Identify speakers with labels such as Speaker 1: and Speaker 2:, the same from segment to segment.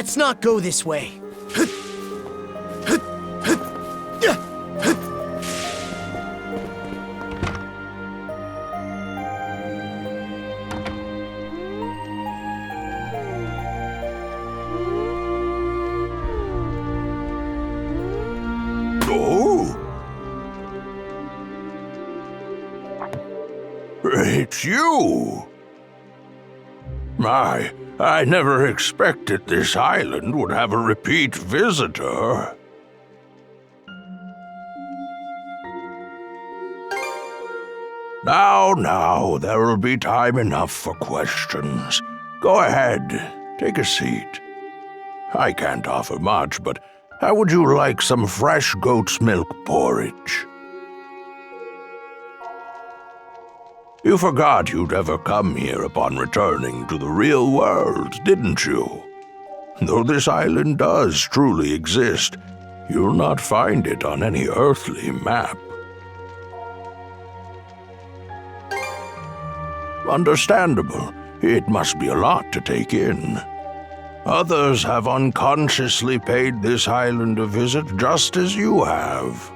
Speaker 1: Let's not go this way.
Speaker 2: It's you! I never expected this island would have a repeat visitor. Now, there will be time enough for questions. Go ahead, take a seat. I can't offer much, but how would you like some fresh goat's milk porridge? You forgot you'd ever come here upon returning to the real world, didn't you? Though this island does truly exist, you'll not find it on any earthly map. Understandable, it must be a lot to take in. Others have unconsciously paid this island a visit just as you have.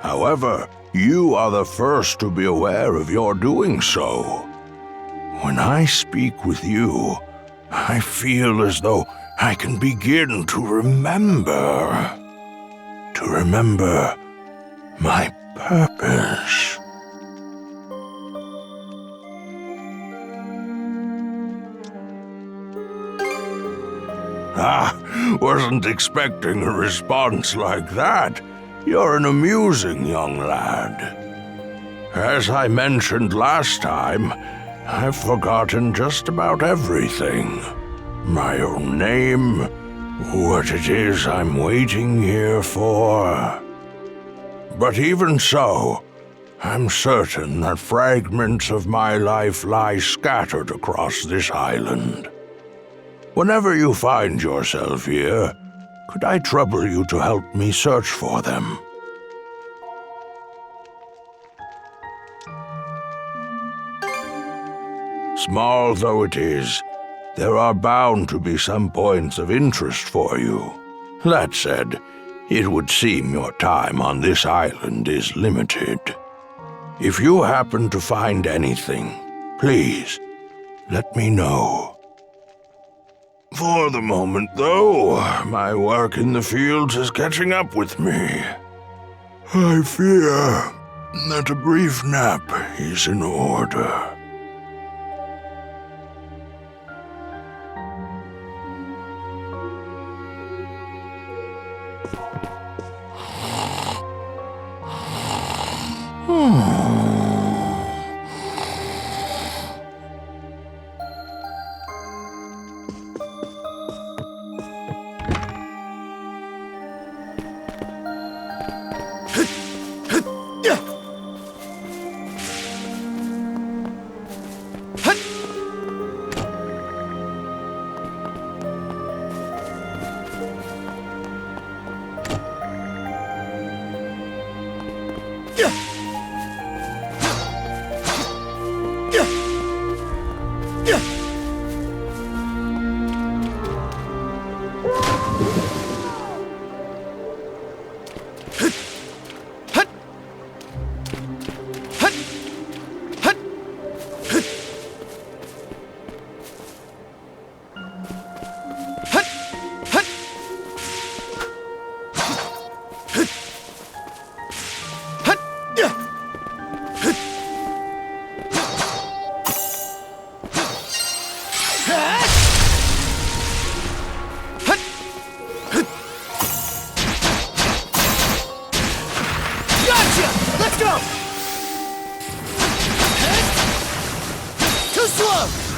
Speaker 2: However, you are the first to be aware of your doing so. When I speak with you, I feel as though I can begin to remember. To remember my purpose. Wasn't expecting a response like that. You're an amusing young lad. As I mentioned last time, I've forgotten just about everything. My own name, what it is I'm waiting here for. But even so, I'm certain that fragments of my life lie scattered across this island. Whenever you find yourself here, could I trouble you to help me search for them? Small though it is, there are bound to be some points of interest for you. That said, it would seem your time on this island is limited. If you happen to find anything, please, let me know. For the moment, though, my work in the fields is catching up with me. I fear that a brief nap is in order.
Speaker 1: Too slow!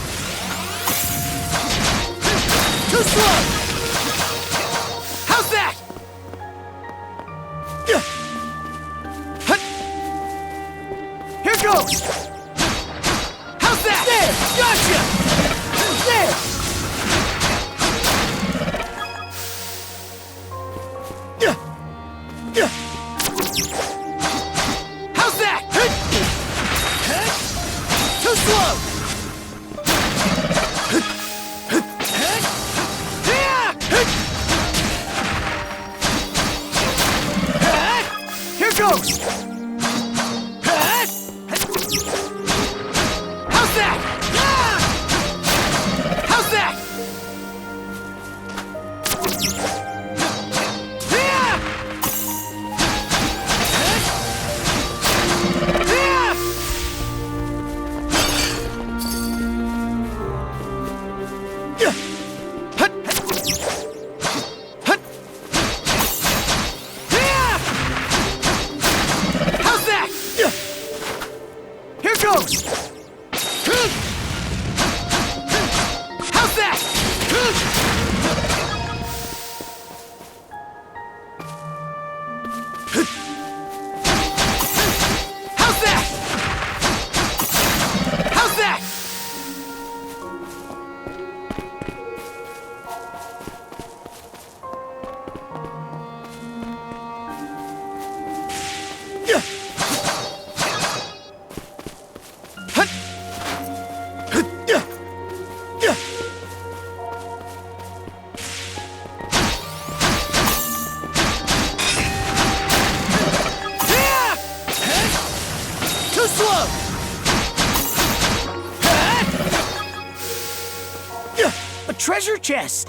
Speaker 1: that? Too slow! A treasure chest!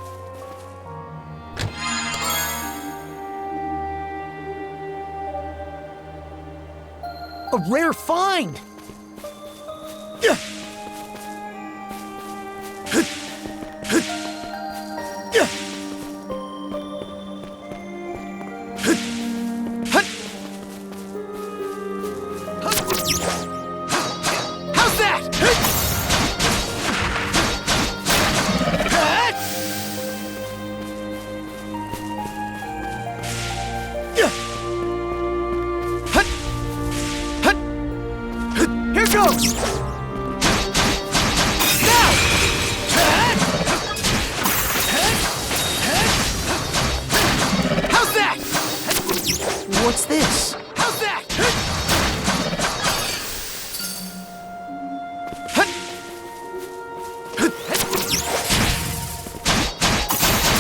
Speaker 1: A rare find! How's that? Here goes! Now! How's that? What's this? How's that?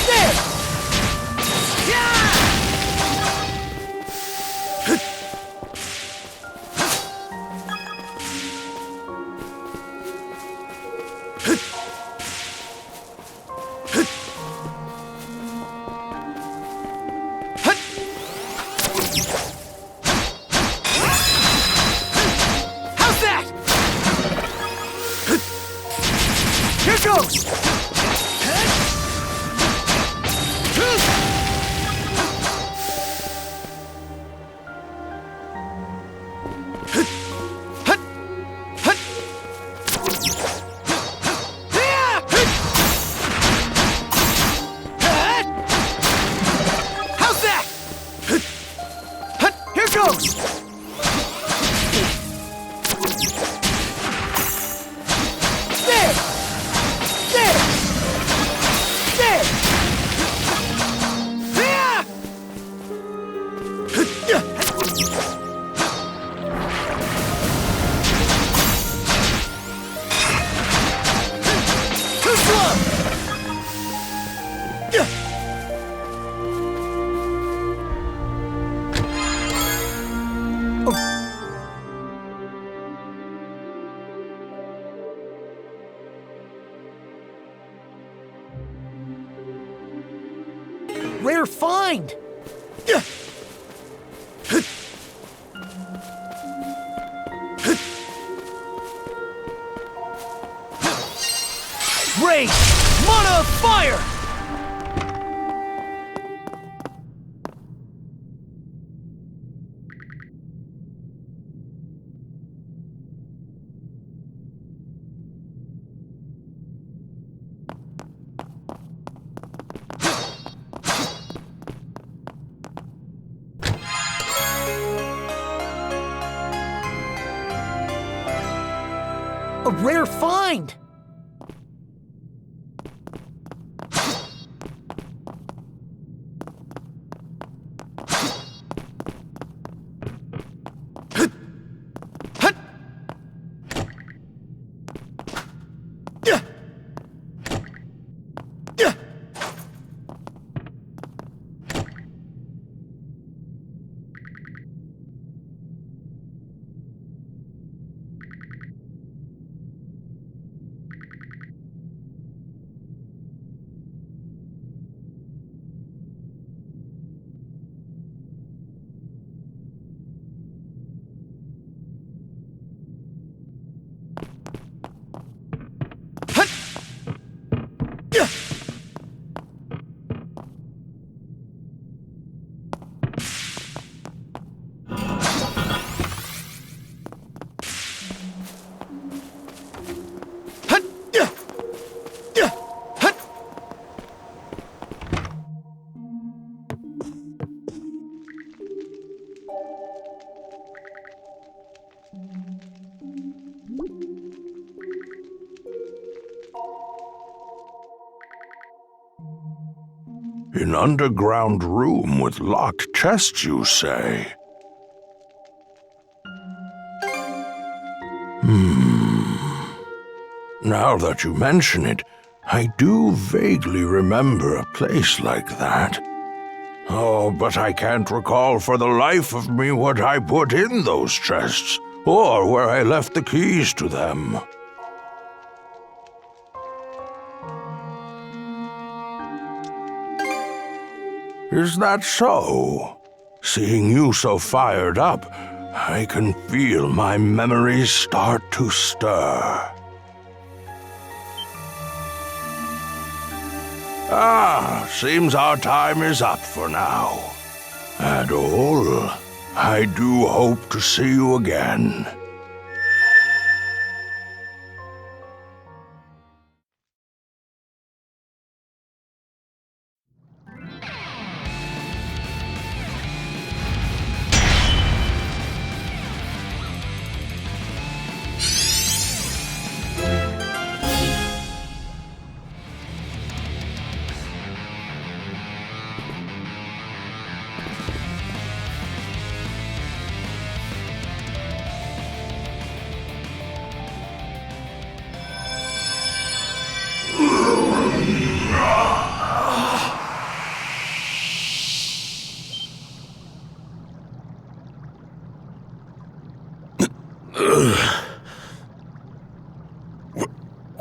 Speaker 1: There! Yeah! How's that? Here goes! How's that? Here goes! There! There! There! Too slow! Rare find! Ray! Mana of fire! A rare find!
Speaker 2: An underground room with locked chests, you say? Now that you mention it, I do vaguely remember a place like that. Oh, but I can't recall for the life of me what I put in those chests, or where I left the keys to them. Is that so? Seeing you so fired up, I can feel my memories start to stir. Seems our time is up for now. Adol, I do hope to see you again.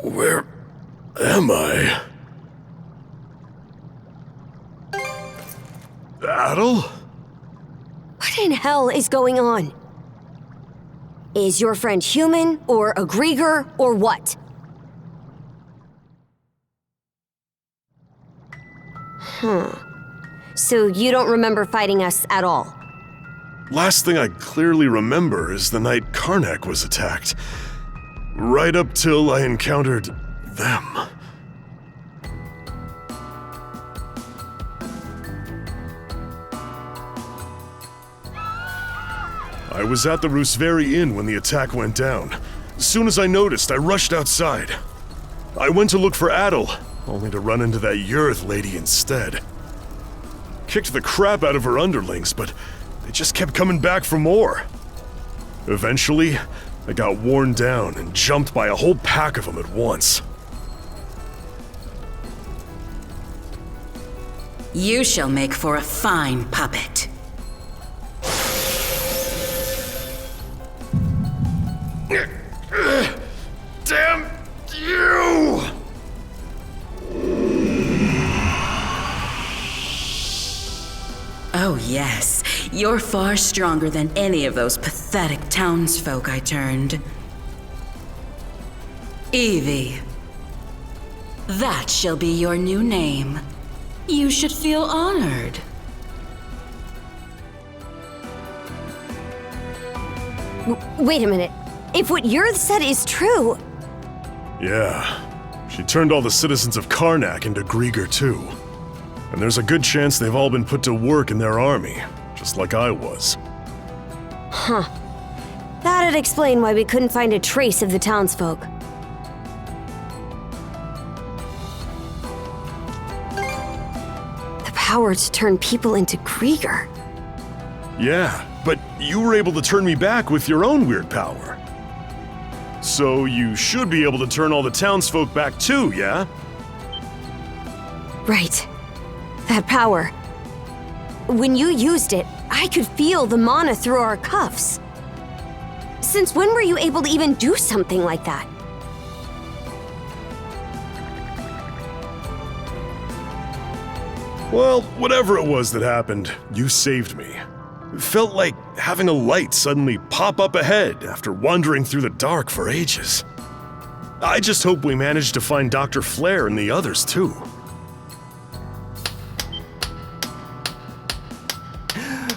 Speaker 2: Where am I? Adol?
Speaker 3: What in hell is going on? Is your friend human, or a Grieger, or what? So you don't remember fighting us at all?
Speaker 4: Last thing I clearly remember is the night Karnak was attacked. Right up till I encountered them. I was at the Rooseveri Inn when the attack went down. As soon as I noticed, I rushed outside. I went to look for Adol, only to run into that Yurth lady instead. Kicked the crap out of her underlings, but they just kept coming back for more. Eventually, I got worn down and jumped by a whole pack of them at once.
Speaker 5: You shall make for a fine puppet.
Speaker 4: Damn you!
Speaker 5: Oh yes, you're far stronger than any of those pathetic townsfolk I turned. Evie. That shall be your new name. You should feel honored.
Speaker 3: Wait a minute. If what Yurth said is true...
Speaker 4: Yeah. She turned all the citizens of Karnak into Grieger too. And there's a good chance they've all been put to work in their army, just like I was.
Speaker 3: Huh. That'd explain why we couldn't find a trace of the townsfolk. The power to turn people into Grieger.
Speaker 4: Yeah, but you were able to turn me back with your own weird power. So you should be able to turn all the townsfolk back too, yeah?
Speaker 3: Right. That power. When you used it, I could feel the mana through our cuffs. Since when were you able to even do something like that?
Speaker 4: Well, whatever it was that happened, you saved me. It felt like having a light suddenly pop up ahead after wandering through the dark for ages. I just hope we manage to find Dr. Flair and the others too.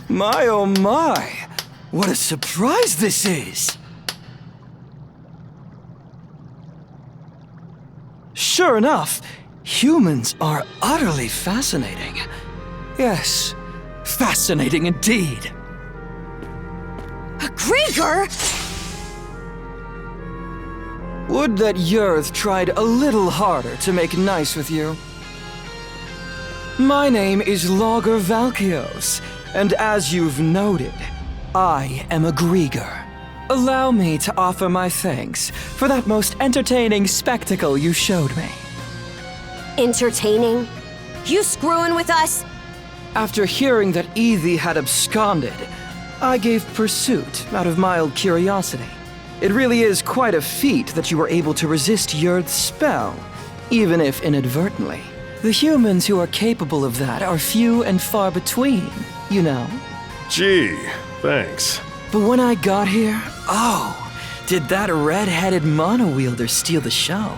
Speaker 1: My oh my! What a surprise this is! Sure enough, humans are utterly fascinating. Yes, fascinating indeed.
Speaker 3: A Grieger?
Speaker 1: Would that Yurth tried a little harder to make nice with you. My name is Logger Valkios, and as you've noted, I am a Grieger. Allow me to offer my thanks for that most entertaining spectacle you showed me.
Speaker 3: Entertaining? You screwing with us?
Speaker 1: After hearing that Ethi had absconded, I gave pursuit out of mild curiosity. It really is quite a feat that you were able to resist Yurth's spell, even if inadvertently. The humans who are capable of that are few and far between, you know.
Speaker 4: Gee, thanks.
Speaker 1: But when I got here, did that red-headed mono-wielder steal the show?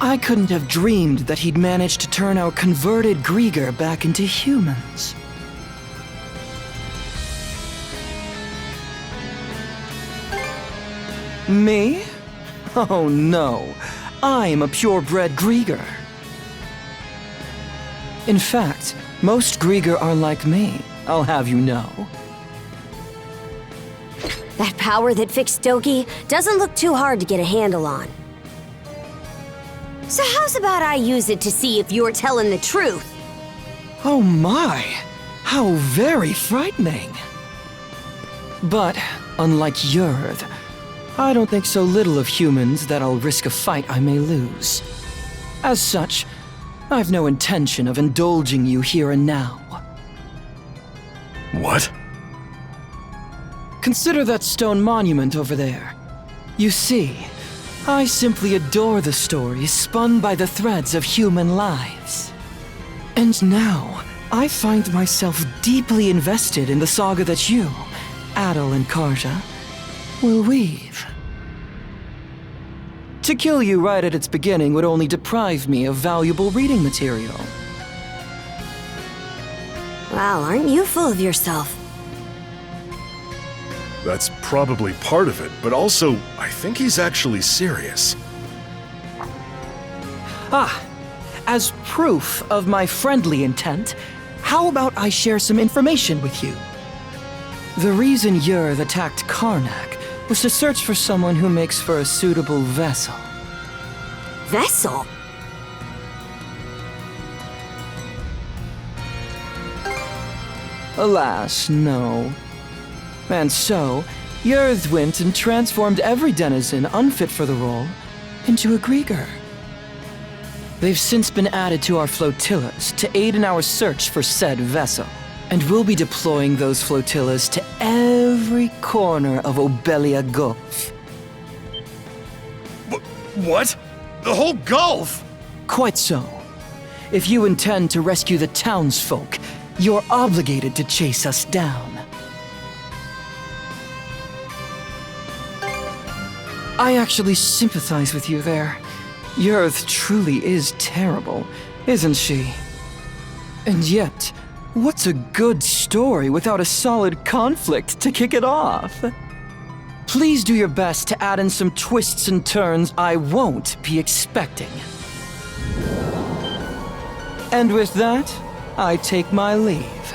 Speaker 1: I couldn't have dreamed that he'd managed to turn our converted Grieger back into humans. Me? Oh no, I'm a purebred Grieger. In fact, most Grieger are like me, I'll have you know.
Speaker 3: That power that fixed Doki doesn't look too hard to get a handle on. So how's about I use it to see if you're telling the truth?
Speaker 1: Oh my, how very frightening. But, unlike Yurth, I don't think so little of humans that I'll risk a fight I may lose. As such, I've no intention of indulging you here and now.
Speaker 4: What?
Speaker 1: Consider that stone monument over there. You see, I simply adore the stories spun by the threads of human lives. And now, I find myself deeply invested in the saga that you, Adol and Karja, will weave. To kill you right at its beginning would only deprive me of valuable reading material.
Speaker 3: Wow, aren't you full of yourself?
Speaker 4: That's probably part of it, but also, I think he's actually serious.
Speaker 1: As proof of my friendly intent, how about I share some information with you? The reason Yurth attacked Karnak was to search for someone who makes for a suitable vessel.
Speaker 3: Vessel?
Speaker 1: Alas, no. And so, Yurth went and transformed every denizen unfit for the role into a Grieger. They've since been added to our flotillas to aid in our search for said vessel, and we'll be deploying those flotillas to every corner of Obelia Gulf.
Speaker 4: What? The whole Gulf?
Speaker 1: Quite so. If you intend to rescue the townsfolk, you're obligated to chase us down. I actually sympathize with you there. Yurth truly is terrible, isn't she? And yet, what's a good story without a solid conflict to kick it off? Please do your best to add in some twists and turns I won't be expecting. And with that, I take my leave.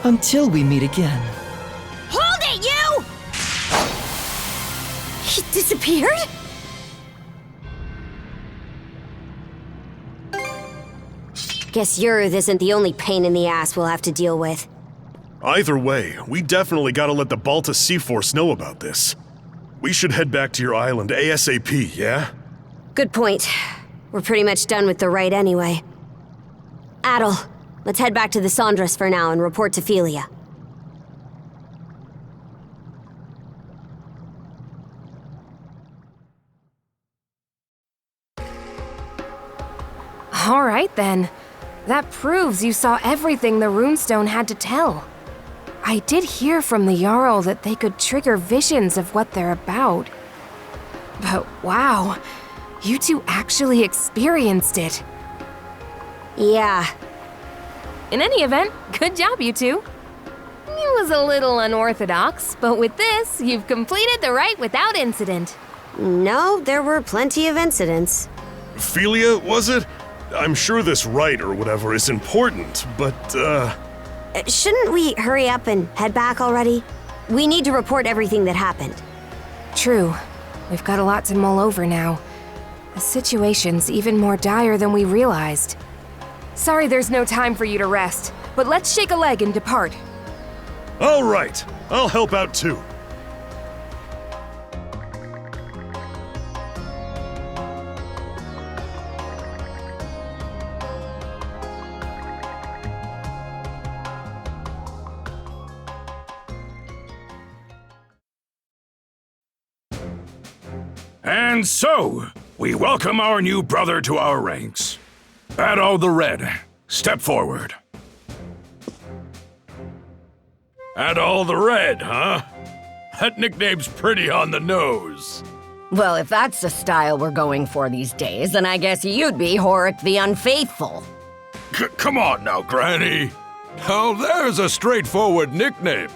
Speaker 1: Until we meet again.
Speaker 3: Hold it, you! He disappeared? Guess Yurth isn't the only pain in the ass we'll have to deal with.
Speaker 4: Either way, we definitely gotta let the Balta Sea Force know about this. We should head back to your island ASAP, yeah?
Speaker 3: Good point. We're pretty much done with the raid anyway. Adol, let's head back to the Sandras for now and report to Philia.
Speaker 6: All right then. That proves you saw everything the runestone had to tell. I did hear from the Jarl that they could trigger visions of what they're about. But wow, you two actually experienced it.
Speaker 3: Yeah.
Speaker 6: In any event, good job, you two. It was a little unorthodox, but with this, you've completed the rite without incident.
Speaker 3: No, there were plenty of incidents.
Speaker 4: Philia, was it? I'm sure this rite or whatever is important, but,
Speaker 3: Shouldn't we hurry up and head back already? We need to report everything that happened.
Speaker 6: True. We've got a lot to mull over now. The situation's even more dire than we realized. Sorry there's no time for you to rest, but let's shake a leg and depart.
Speaker 4: All right, I'll help out too.
Speaker 2: And so, we welcome our new brother to our ranks. Adol the Red, step forward. Adol the Red, huh? That nickname's pretty on the nose.
Speaker 7: Well, if that's the style we're going for these days, then I guess you'd be Horik the Unfaithful.
Speaker 2: Come on now, Granny. Now there's a straightforward nickname.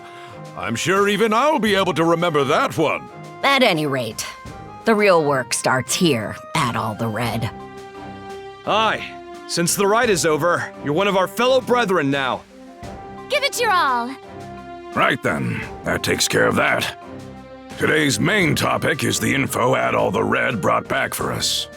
Speaker 2: I'm sure even I'll be able to remember that one.
Speaker 7: At any rate, the real work starts here, Adol the Red.
Speaker 8: Aye. Since the ride is over, you're one of our fellow brethren now.
Speaker 9: Give it your all.
Speaker 2: Right then, that takes care of that. Today's main topic is the info Adol the Red brought back for us.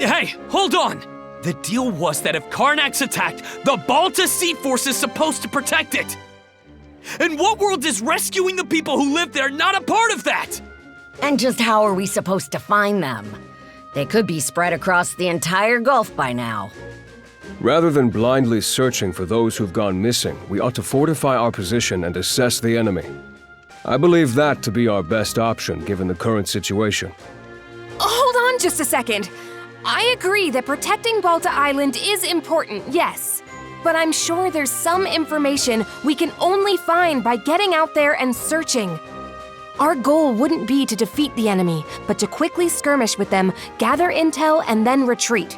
Speaker 10: Hey, hold on! The deal was that if Karnak's attacked, the Balta Sea Force is supposed to protect it! In what world is rescuing the people who live there not a part of that?
Speaker 7: And just how are we supposed to find them? They could be spread across the entire Gulf by now.
Speaker 11: Rather than blindly searching for those who've gone missing, we ought to fortify our position and assess the enemy. I believe that to be our best option given the current situation.
Speaker 6: Hold on just a second. I agree that protecting Balta Island is important, yes. But I'm sure there's some information we can only find by getting out there and searching. Our goal wouldn't be to defeat the enemy, but to quickly skirmish with them, gather intel, and then retreat.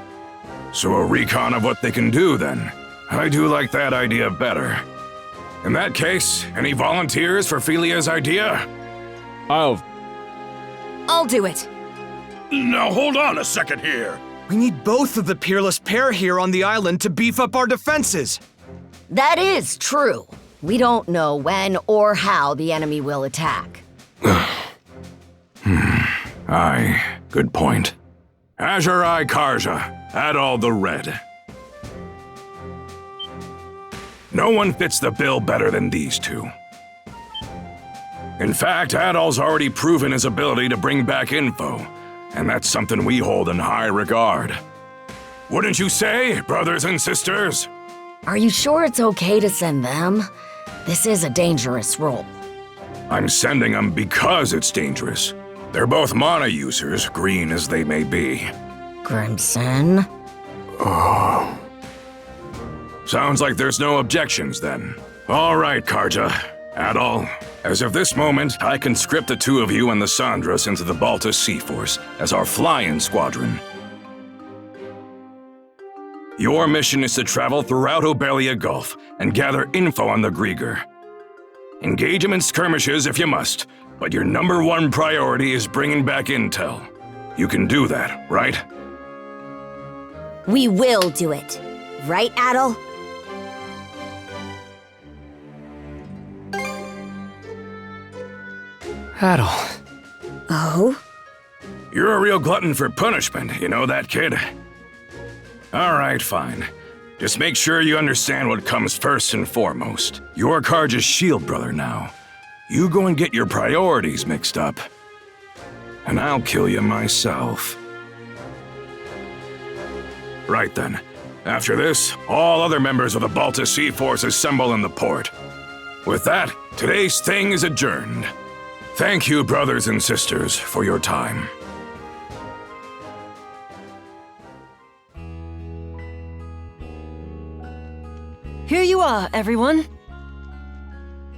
Speaker 2: So a recon of what they can do, then. I do like that idea better. In that case, any volunteers for Felia's idea?
Speaker 6: I'll do it.
Speaker 2: Now hold on a second here.
Speaker 8: We need both of the peerless pair here on the island to beef up our defenses.
Speaker 7: That is true. We don't know when or how the enemy will attack.
Speaker 2: Aye, good point. Adol Karja, Adol the Red. No one fits the bill better than these two. In fact, Adol's already proven his ability to bring back info, and that's something we hold in high regard. Wouldn't you say, brothers and sisters?
Speaker 7: Are you sure it's okay to send them? This is a dangerous role.
Speaker 2: I'm sending them because it's dangerous. They're both mana users, green as they may be.
Speaker 7: Crimson?
Speaker 2: Oh. Sounds like there's no objections then. All right, Karja. Adol, as of this moment, I conscript the two of you and the Sandras into the Balta Sea Force as our fly-in squadron. Your mission is to travel throughout Obelia Gulf and gather info on the Grieger. Engage them in skirmishes if you must, but your #1 priority is bringing back intel. You can do that, right?
Speaker 3: We will do it. Right, Adol?
Speaker 1: Adol.
Speaker 3: Oh?
Speaker 2: You're a real glutton for punishment, you know that, kid? All right, fine. Just make sure you understand what comes first and foremost. You're Karja's shield brother now. You go and get your priorities mixed up, and I'll kill you myself. Right then. After this, all other members of the Balta Sea Force assemble in the port. With that, today's thing is adjourned. Thank you, brothers and sisters, for your time.
Speaker 1: Here you are, everyone.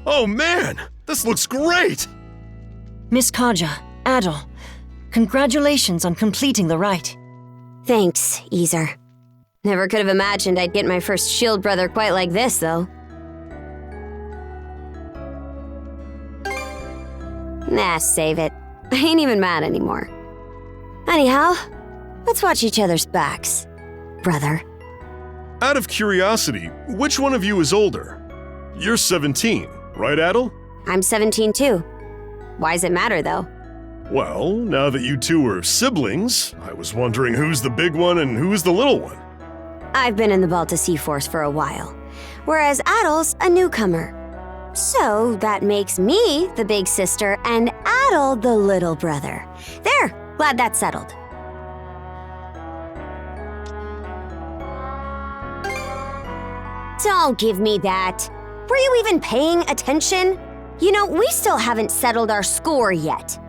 Speaker 4: Oh man, this looks great!
Speaker 1: Miss Karja, Adol, congratulations on completing the rite.
Speaker 3: Thanks, Easer. Never could have imagined I'd get my first shield brother quite like this, though. Nah, save it. I ain't even mad anymore. Anyhow, let's watch each other's backs, brother.
Speaker 4: Out of curiosity, which one of you is older? You're 17, right, Adol?
Speaker 3: I'm 17 too. Why does it matter, though?
Speaker 4: Well, now that you two are siblings, I was wondering who's the big one and who's the little one.
Speaker 3: I've been in the Balta Sea Force for a while, whereas Adol's a newcomer. So that makes me the big sister and Adol the little brother. There, glad that's settled. Don't give me that. Were you even paying attention? You know, we still haven't settled our score yet.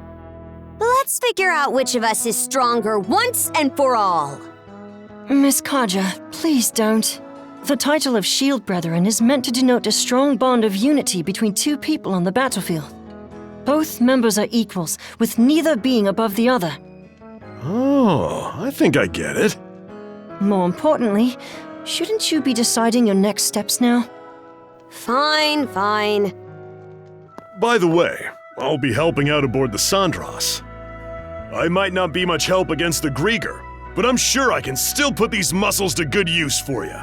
Speaker 3: Let's figure out which of us is stronger once and for all.
Speaker 1: Miss Karja, please don't. The title of Shield Brethren is meant to denote a strong bond of unity between two people on the battlefield. Both members are equals, with neither being above the other.
Speaker 4: Oh, I think I get it.
Speaker 1: More importantly, shouldn't you be deciding your next steps now?
Speaker 3: Fine, fine.
Speaker 4: By the way, I'll be helping out aboard the Sandras. I might not be much help against the Grieger, but I'm sure I can still put these muscles to good use for you.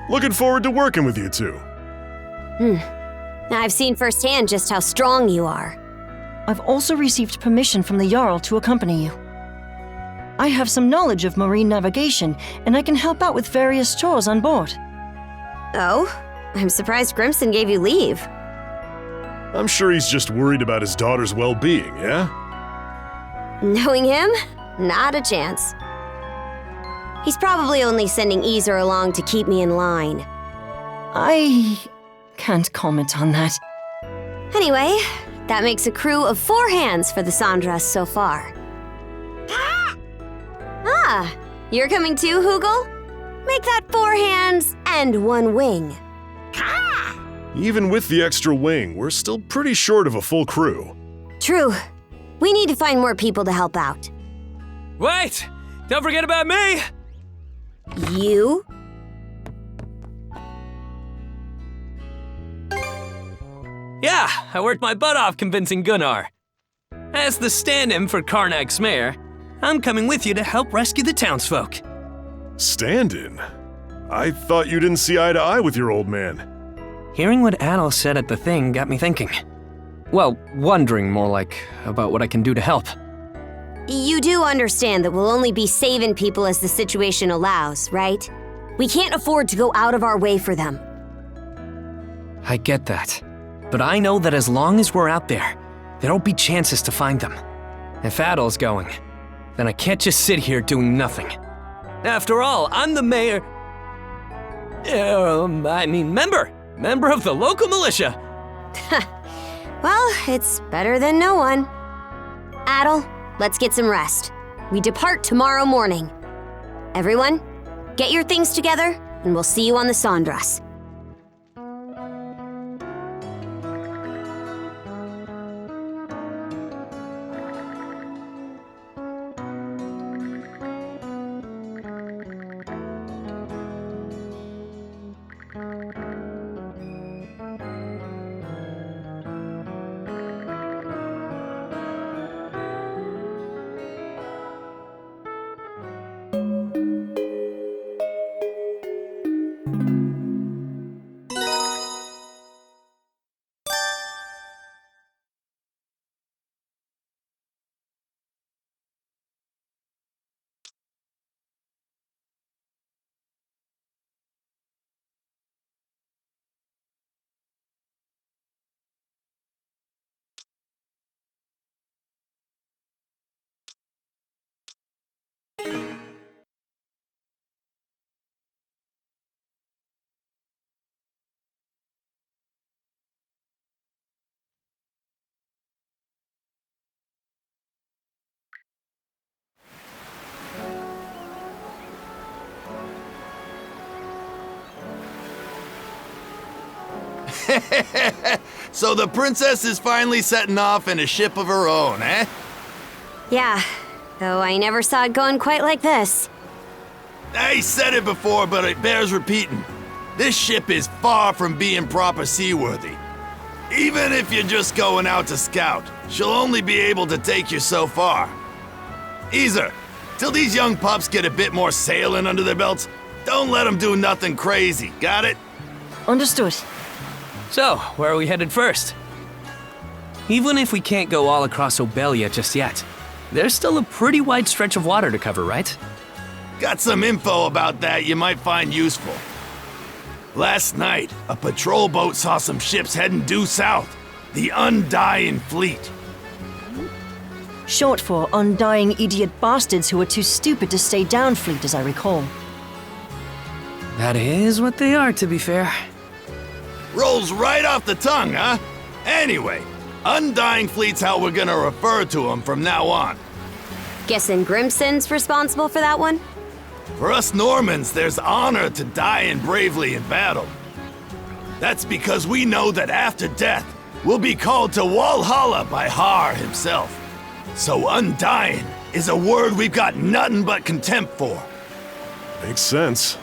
Speaker 4: Looking forward to working with you two.
Speaker 3: I've seen firsthand just how strong you are.
Speaker 1: I've also received permission from the Jarl to accompany you. I have some knowledge of marine navigation, and I can help out with various chores on board.
Speaker 3: Oh? I'm surprised Grimson gave you leave.
Speaker 4: I'm sure he's just worried about his daughter's well-being, yeah?
Speaker 3: Knowing him, not a chance. He's probably only sending Easer along to keep me in line.
Speaker 1: I can't comment on that.
Speaker 3: Anyway, that makes a crew of 4 hands for the Sandras so far. Ah, you're coming too, Hugel? Make that 4 hands and 1 wing.
Speaker 4: Even with the extra wing, we're still pretty short of a full crew.
Speaker 3: True. We need to find more people to help out.
Speaker 10: Wait! Don't forget about me!
Speaker 3: You?
Speaker 10: Yeah, I worked my butt off convincing Gunnar. As the stand-in for Karnak's mayor, I'm coming with you to help rescue the townsfolk.
Speaker 4: Stand-in? I thought you didn't see eye to eye with your old man.
Speaker 10: Hearing what Adol said at the thing got me thinking. Well, wondering more like about what I can do to help.
Speaker 3: You do understand that we'll only be saving people as the situation allows, right? We can't afford to go out of our way for them.
Speaker 10: I get that. But I know that as long as we're out there, there'll be chances to find them. If Adol's going, then I can't just sit here doing nothing. After all, I'm the mayor... member of the local militia.
Speaker 3: Well, it's better than no one. Adol, let's get some rest. We depart tomorrow morning. Everyone, get your things together, and we'll see you on the Sandras.
Speaker 12: So the princess is finally setting off in a ship of her own, eh?
Speaker 3: Yeah, though I never saw it going quite like this.
Speaker 12: I said it before, but it bears repeating. This ship is far from being proper seaworthy. Even if you're just going out to scout, she'll only be able to take you so far. Easer, till these young pups get a bit more sailing under their belts, don't let them do nothing crazy, got it?
Speaker 7: Understood.
Speaker 10: So, where are we headed first? Even if we can't go all across Obelia just yet, there's still a pretty wide stretch of water to cover, right?
Speaker 12: Got some info about that you might find useful. Last night, a patrol boat saw some ships heading due south. The Undying Fleet.
Speaker 13: Short for undying idiot bastards who are too stupid to stay down fleet, as I recall.
Speaker 10: That is what they are, to be fair.
Speaker 12: Rolls right off the tongue, huh? Anyway, Undying Fleet's how we're gonna refer to them from now on.
Speaker 3: Guessing Grimson's responsible for that one?
Speaker 12: For us Normans, there's honor to dying bravely in battle. That's because we know that after death, we'll be called to Walhalla by Har himself. So undying is a word we've got nothing but contempt for.
Speaker 4: Makes sense.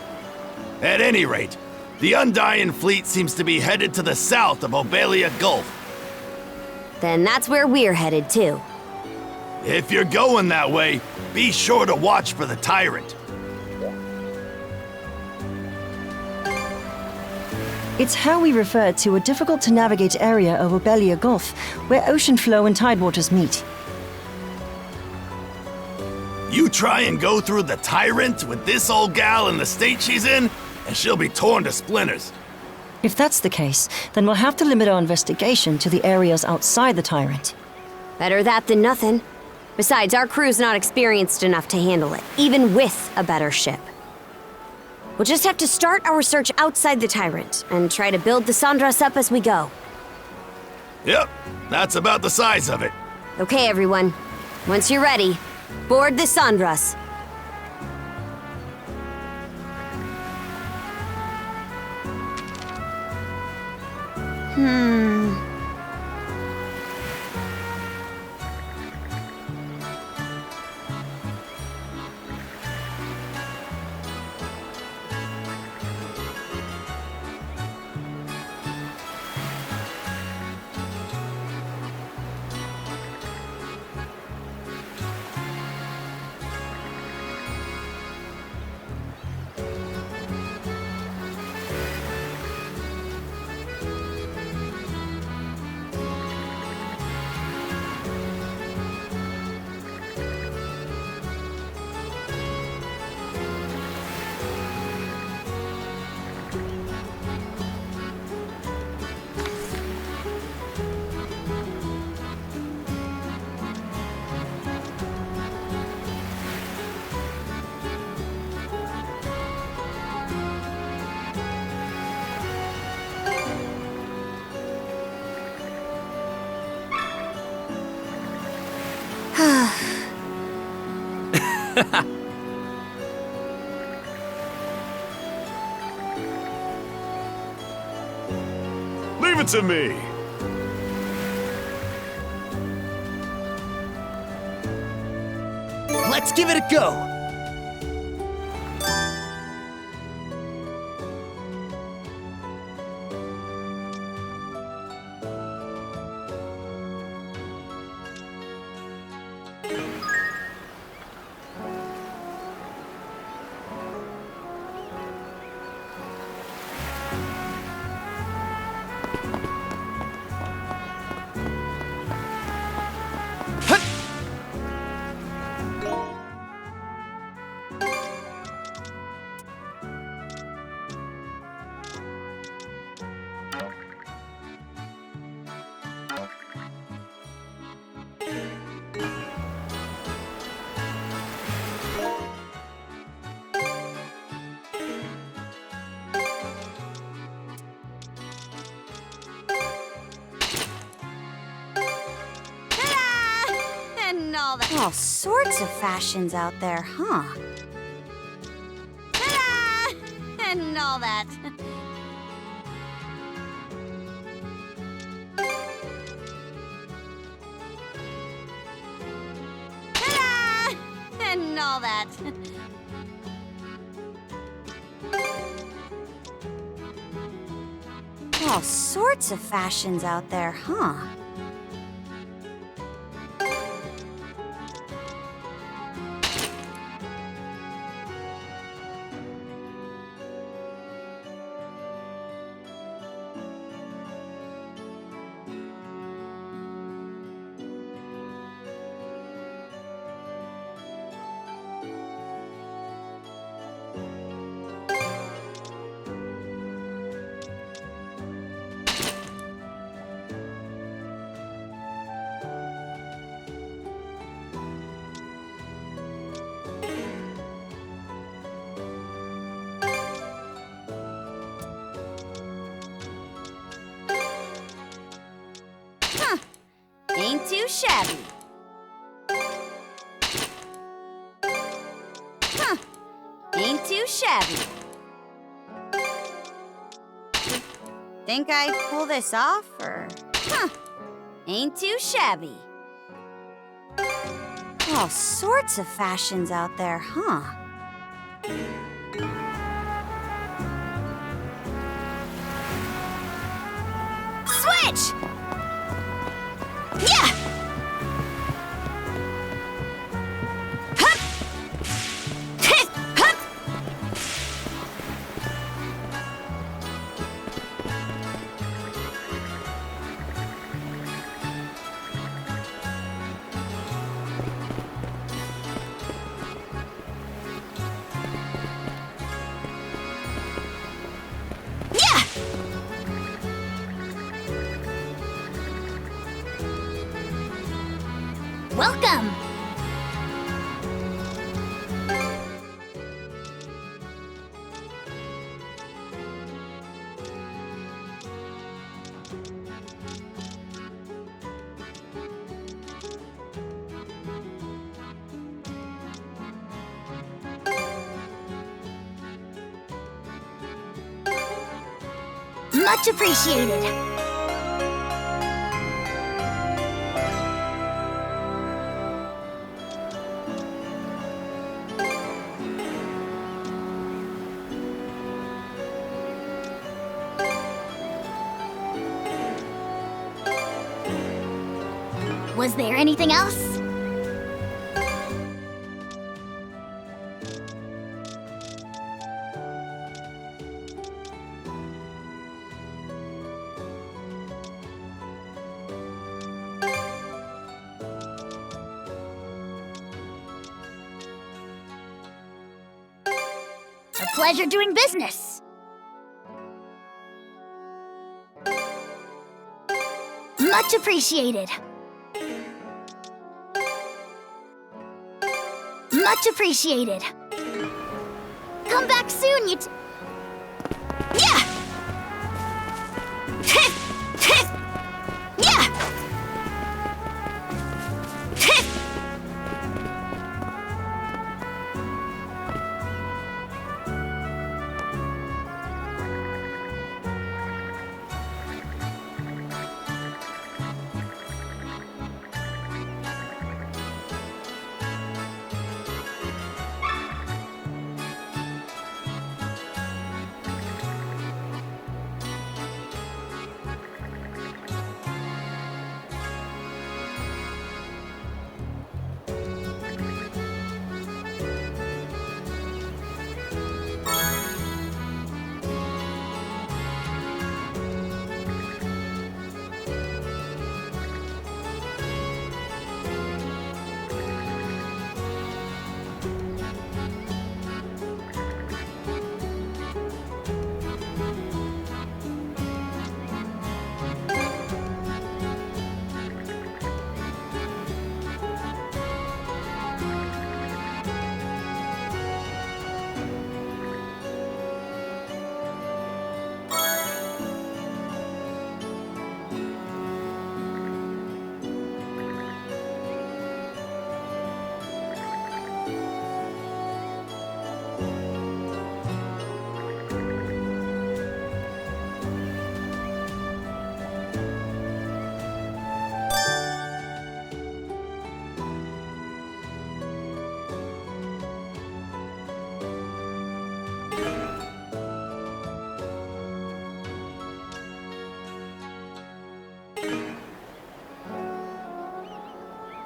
Speaker 12: At any rate, the Undying Fleet seems to be headed to the south of Obelia Gulf.
Speaker 3: Then that's where we're headed too.
Speaker 12: If you're going that way, be sure to watch for the Tyrant.
Speaker 13: It's how we refer to a difficult-to-navigate area of Obelia Gulf, where ocean flow and tidewaters meet.
Speaker 12: You try and go through the Tyrant with this old gal in the state she's in, and she'll be torn to splinters.
Speaker 13: If that's the case, then we'll have to limit our investigation to the areas outside the Tyrant.
Speaker 3: Better that than nothing. Besides, our crew's not experienced enough to handle it, even with a better ship. We'll just have to start our search outside the Tyrant, and try to build the Sandras up as we go.
Speaker 12: Yep, that's about the size of it.
Speaker 3: Okay, everyone. Once you're ready, board the Sandras.
Speaker 4: Leave it to me.
Speaker 10: Let's give it a go!
Speaker 3: All sorts of fashions out there, huh? Ta-da! And all that. Ta-da! And all that. All sorts of fashions out there, huh? Ain't too shabby. Huh. Ain't too shabby. Think I'd pull this off, or... Huh. Ain't too shabby. All sorts of fashions out there, huh? Switch! Yeah! Hup! Hit! Hup! Yeah! Welcome! Much appreciated. Was there anything else? A pleasure doing business. Much appreciated. Much appreciated. Come back soon, Yeah! Yeah!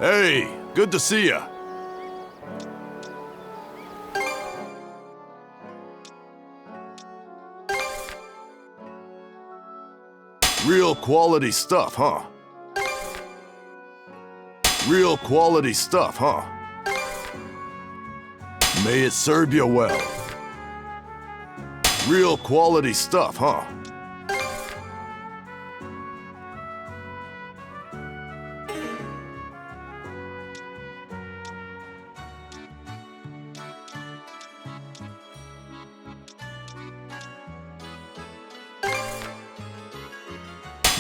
Speaker 12: Hey, good to see ya. Real quality stuff, huh? Real quality stuff, huh? May it serve you well. Real quality stuff, huh?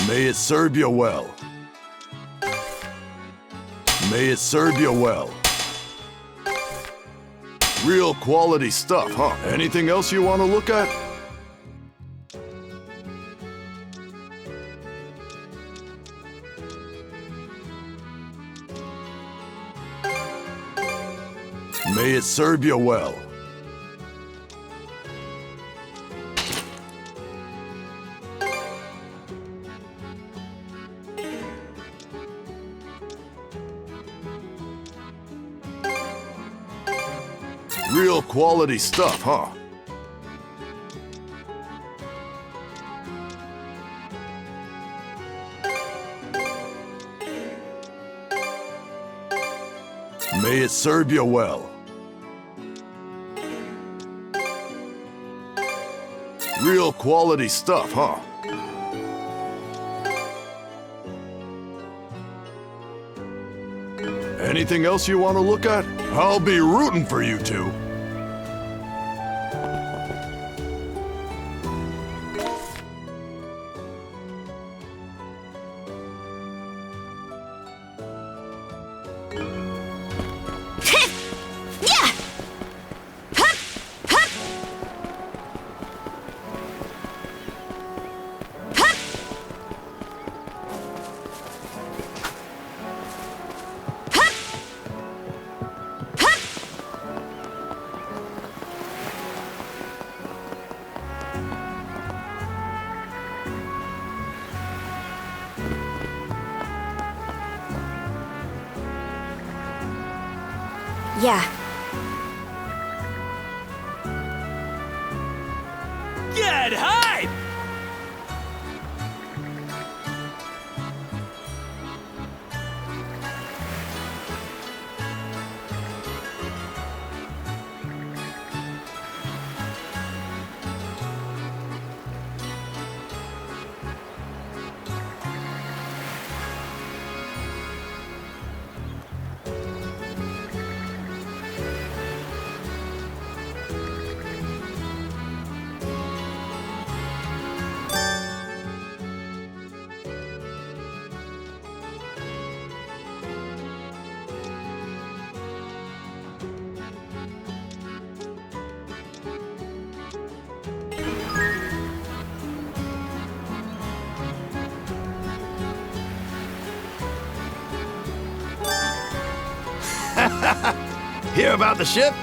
Speaker 12: May it serve you well. May it serve you well. Real quality stuff, huh? Anything else you want to look at? May it serve you well. Real quality stuff, huh? May it serve you well. Real quality stuff, huh? Anything else you want to look at? I'll be rooting for you two.
Speaker 3: Yeah.
Speaker 10: Get hype!
Speaker 12: Hear about the ship?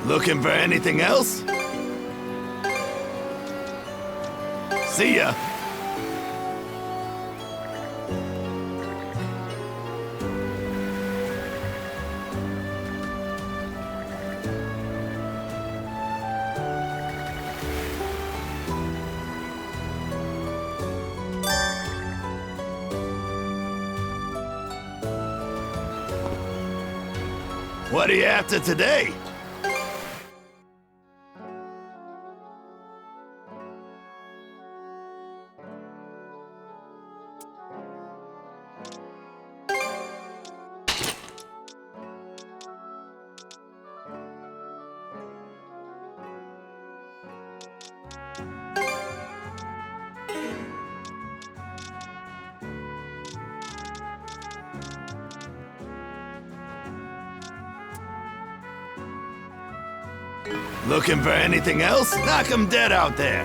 Speaker 12: Looking for anything else? See ya. What are you after today? Looking for anything else? Knock 'em dead out there.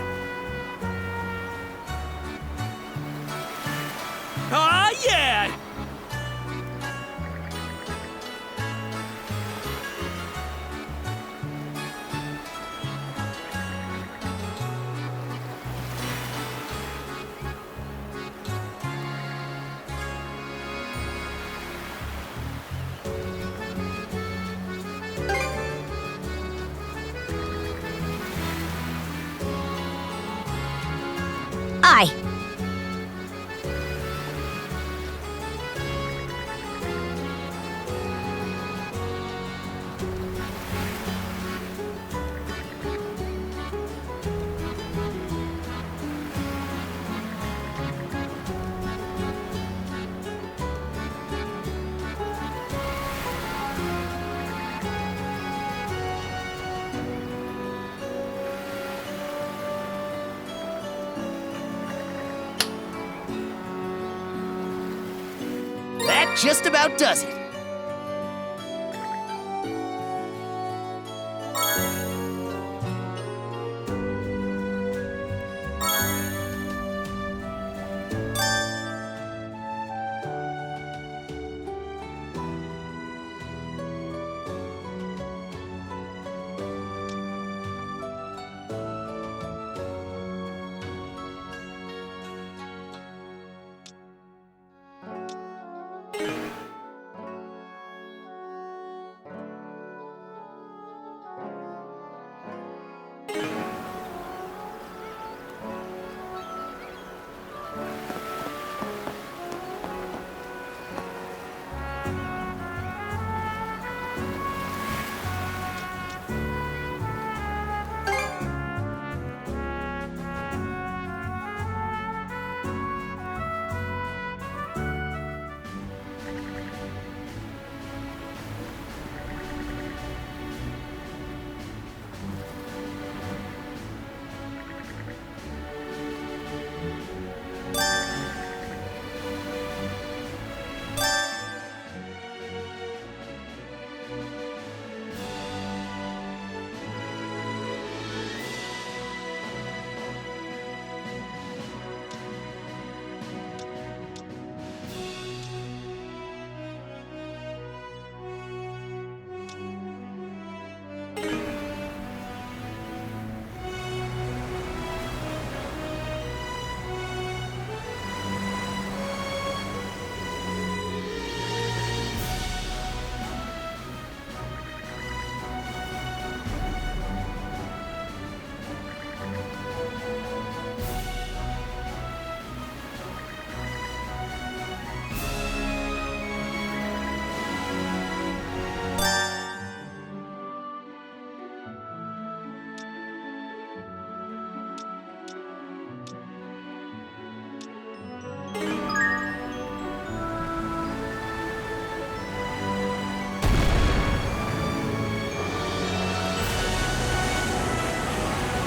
Speaker 10: Ah, yeah!
Speaker 3: Aye.
Speaker 10: That just about does it.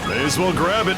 Speaker 4: May as well grab it.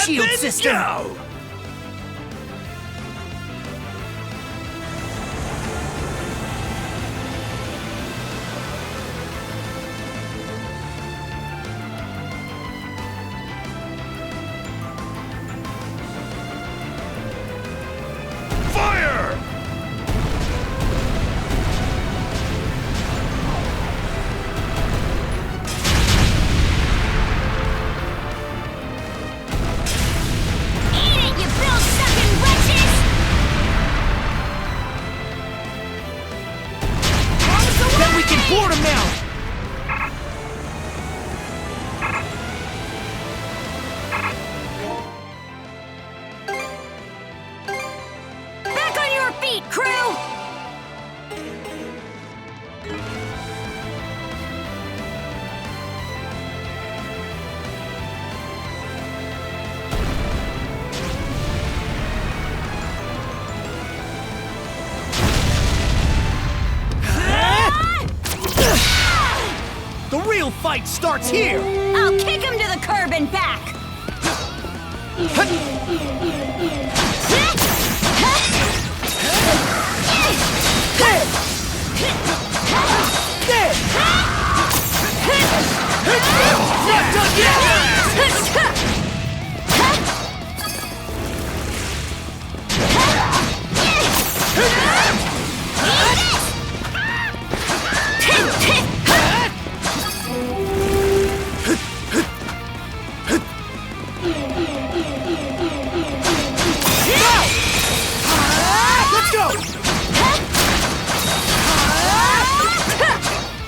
Speaker 10: shield system!
Speaker 12: Go!
Speaker 10: Board him now!
Speaker 3: Back on your feet, crew!
Speaker 10: The real fight starts here!
Speaker 3: I'll kick him to the curb and back!
Speaker 10: Not done yet!
Speaker 3: Let's go!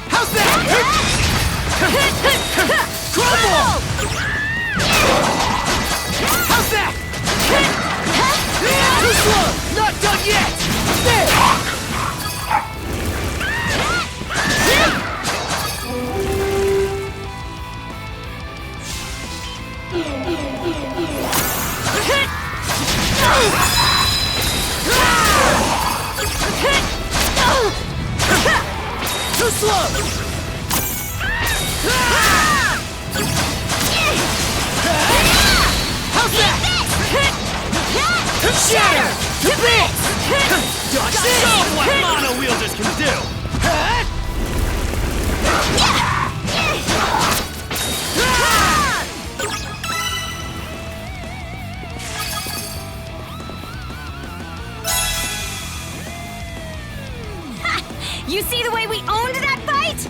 Speaker 10: How's that? Crumble! How's that? Too slow! Not done yet! There! Too slow! How's that? Shatter! To bits! Show what mono wielders can do!
Speaker 3: You see the way we owned that fight?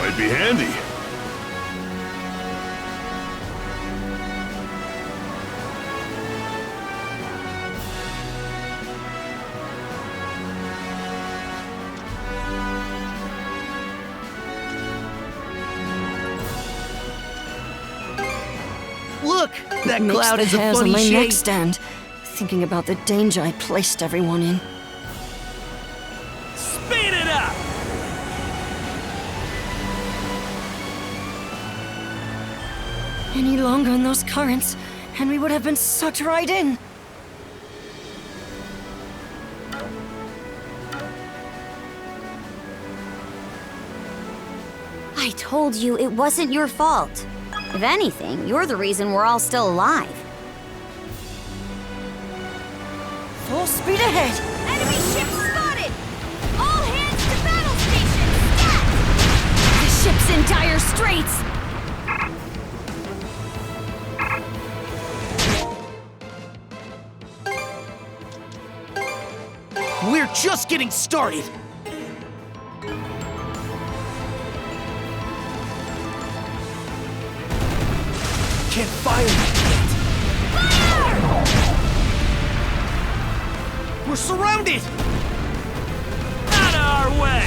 Speaker 4: Might be handy.
Speaker 10: Look! That
Speaker 13: Makes
Speaker 10: cloud
Speaker 13: the
Speaker 10: has a
Speaker 13: hairs on
Speaker 10: funny
Speaker 13: my
Speaker 10: shape.
Speaker 13: neck stand, thinking about the danger I placed everyone in. Any longer in those currents, and we would have been sucked right in.
Speaker 3: I told you it wasn't your fault. If anything, you're the reason we're all still alive.
Speaker 13: Full speed ahead!
Speaker 9: Enemy ship spotted! All hands to battle stations! Stat!
Speaker 3: The ship's in dire straits!
Speaker 10: We're just getting started! Can't fire yet!
Speaker 9: Fire!
Speaker 10: We're surrounded! Out of our way!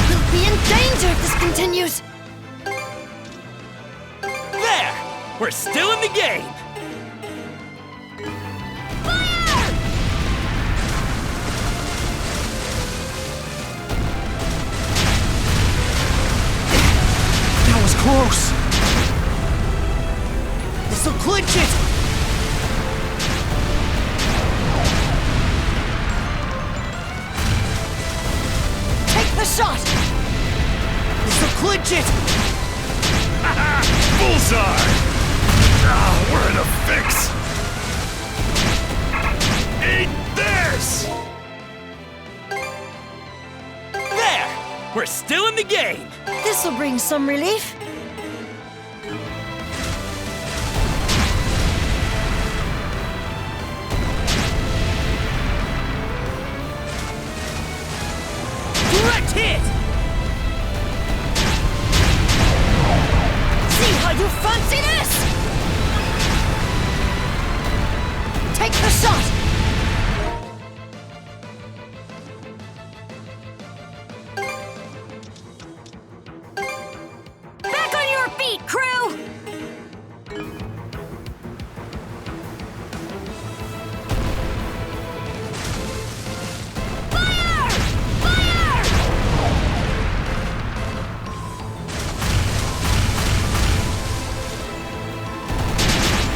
Speaker 13: We'll be in danger if this continues!
Speaker 10: There! We're still in the game!
Speaker 9: Fire!
Speaker 10: That was close! This'll clinch it!
Speaker 13: Take the shot!
Speaker 10: This'll clinch it!
Speaker 4: Bullseye! Ah, we're in a fix! Eat this!
Speaker 10: There! We're still in the game!
Speaker 13: This'll bring some relief.
Speaker 10: Direct hit!
Speaker 13: See how you fancy this! Take the shot!
Speaker 3: Back on your feet, crew!
Speaker 9: Fire! Fire!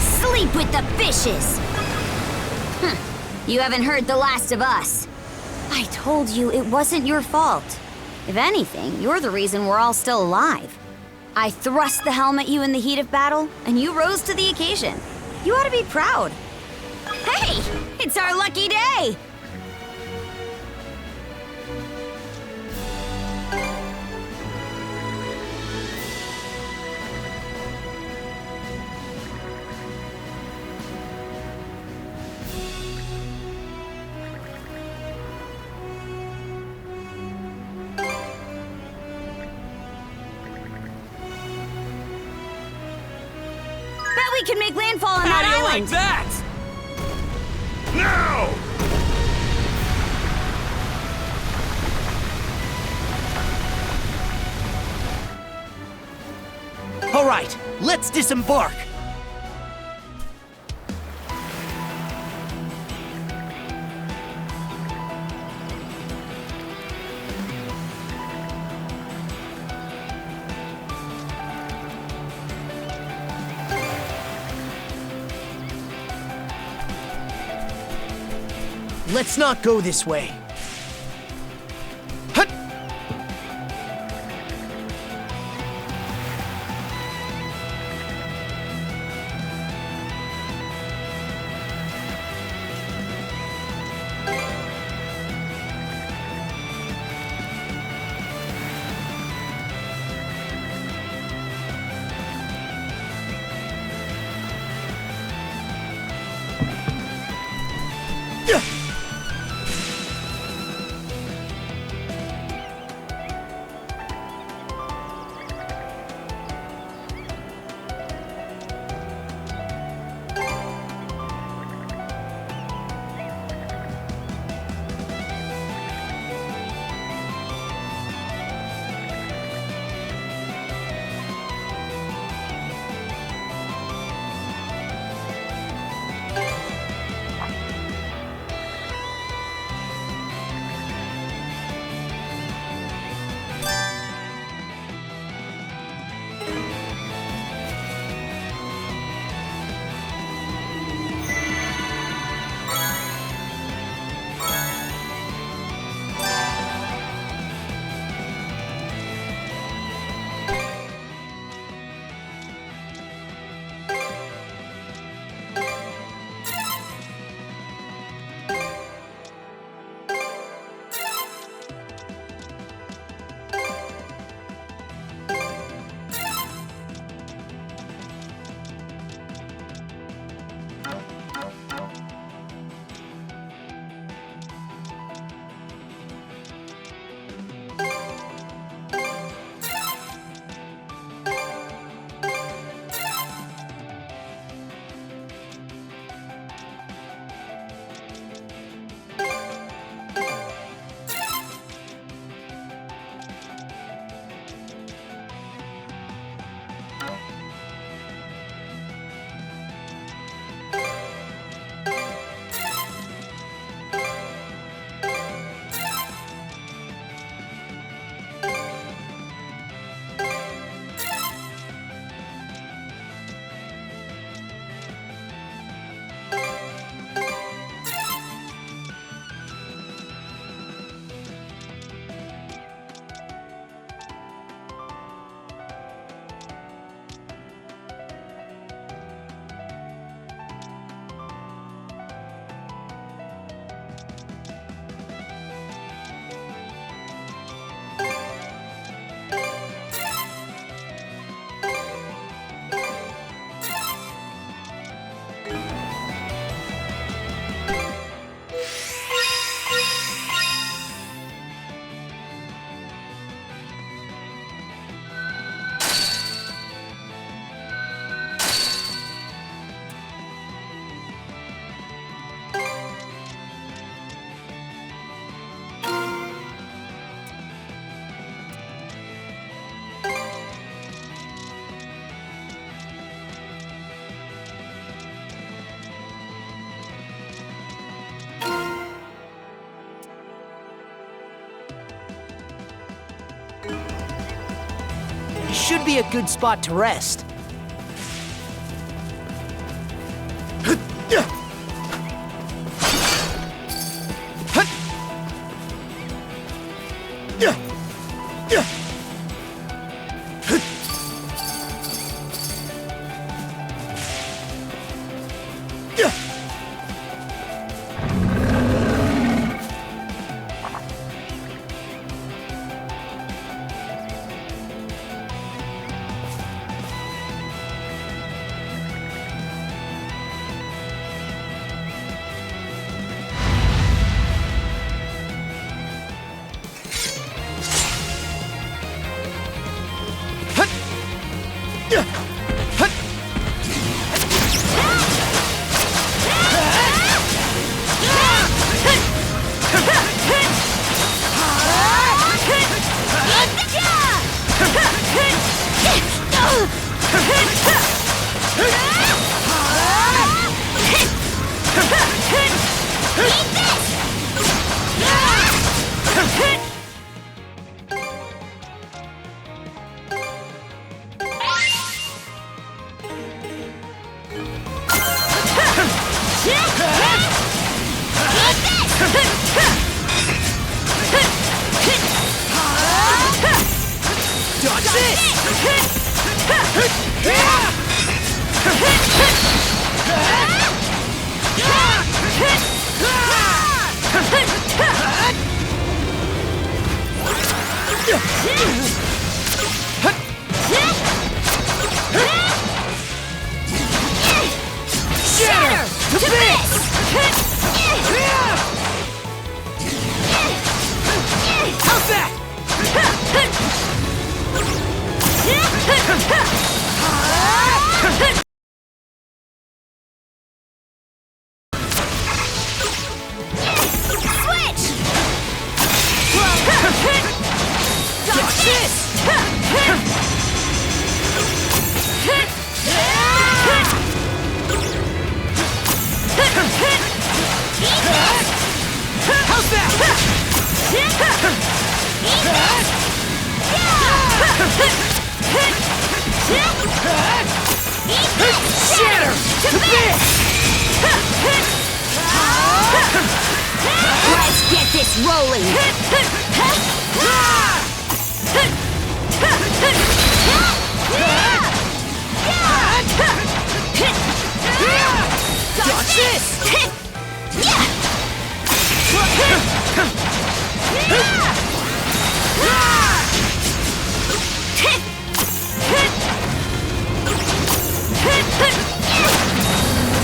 Speaker 3: Sleep with the fishes! You haven't heard the last of us. I told you it wasn't your fault. If anything, you're the reason we're all still alive. I thrust the helm at you in the heat of battle, and you rose to the occasion. You ought to be proud. Hey, it's our lucky day! Bet we can make landfall on
Speaker 10: How
Speaker 3: that
Speaker 10: do you
Speaker 3: island!
Speaker 10: like that?
Speaker 4: Now!
Speaker 10: All right, let's disembark. Let's not go this way. Hut!
Speaker 14: Should be a good spot to rest.
Speaker 3: Let's get this rolling! Dodge this!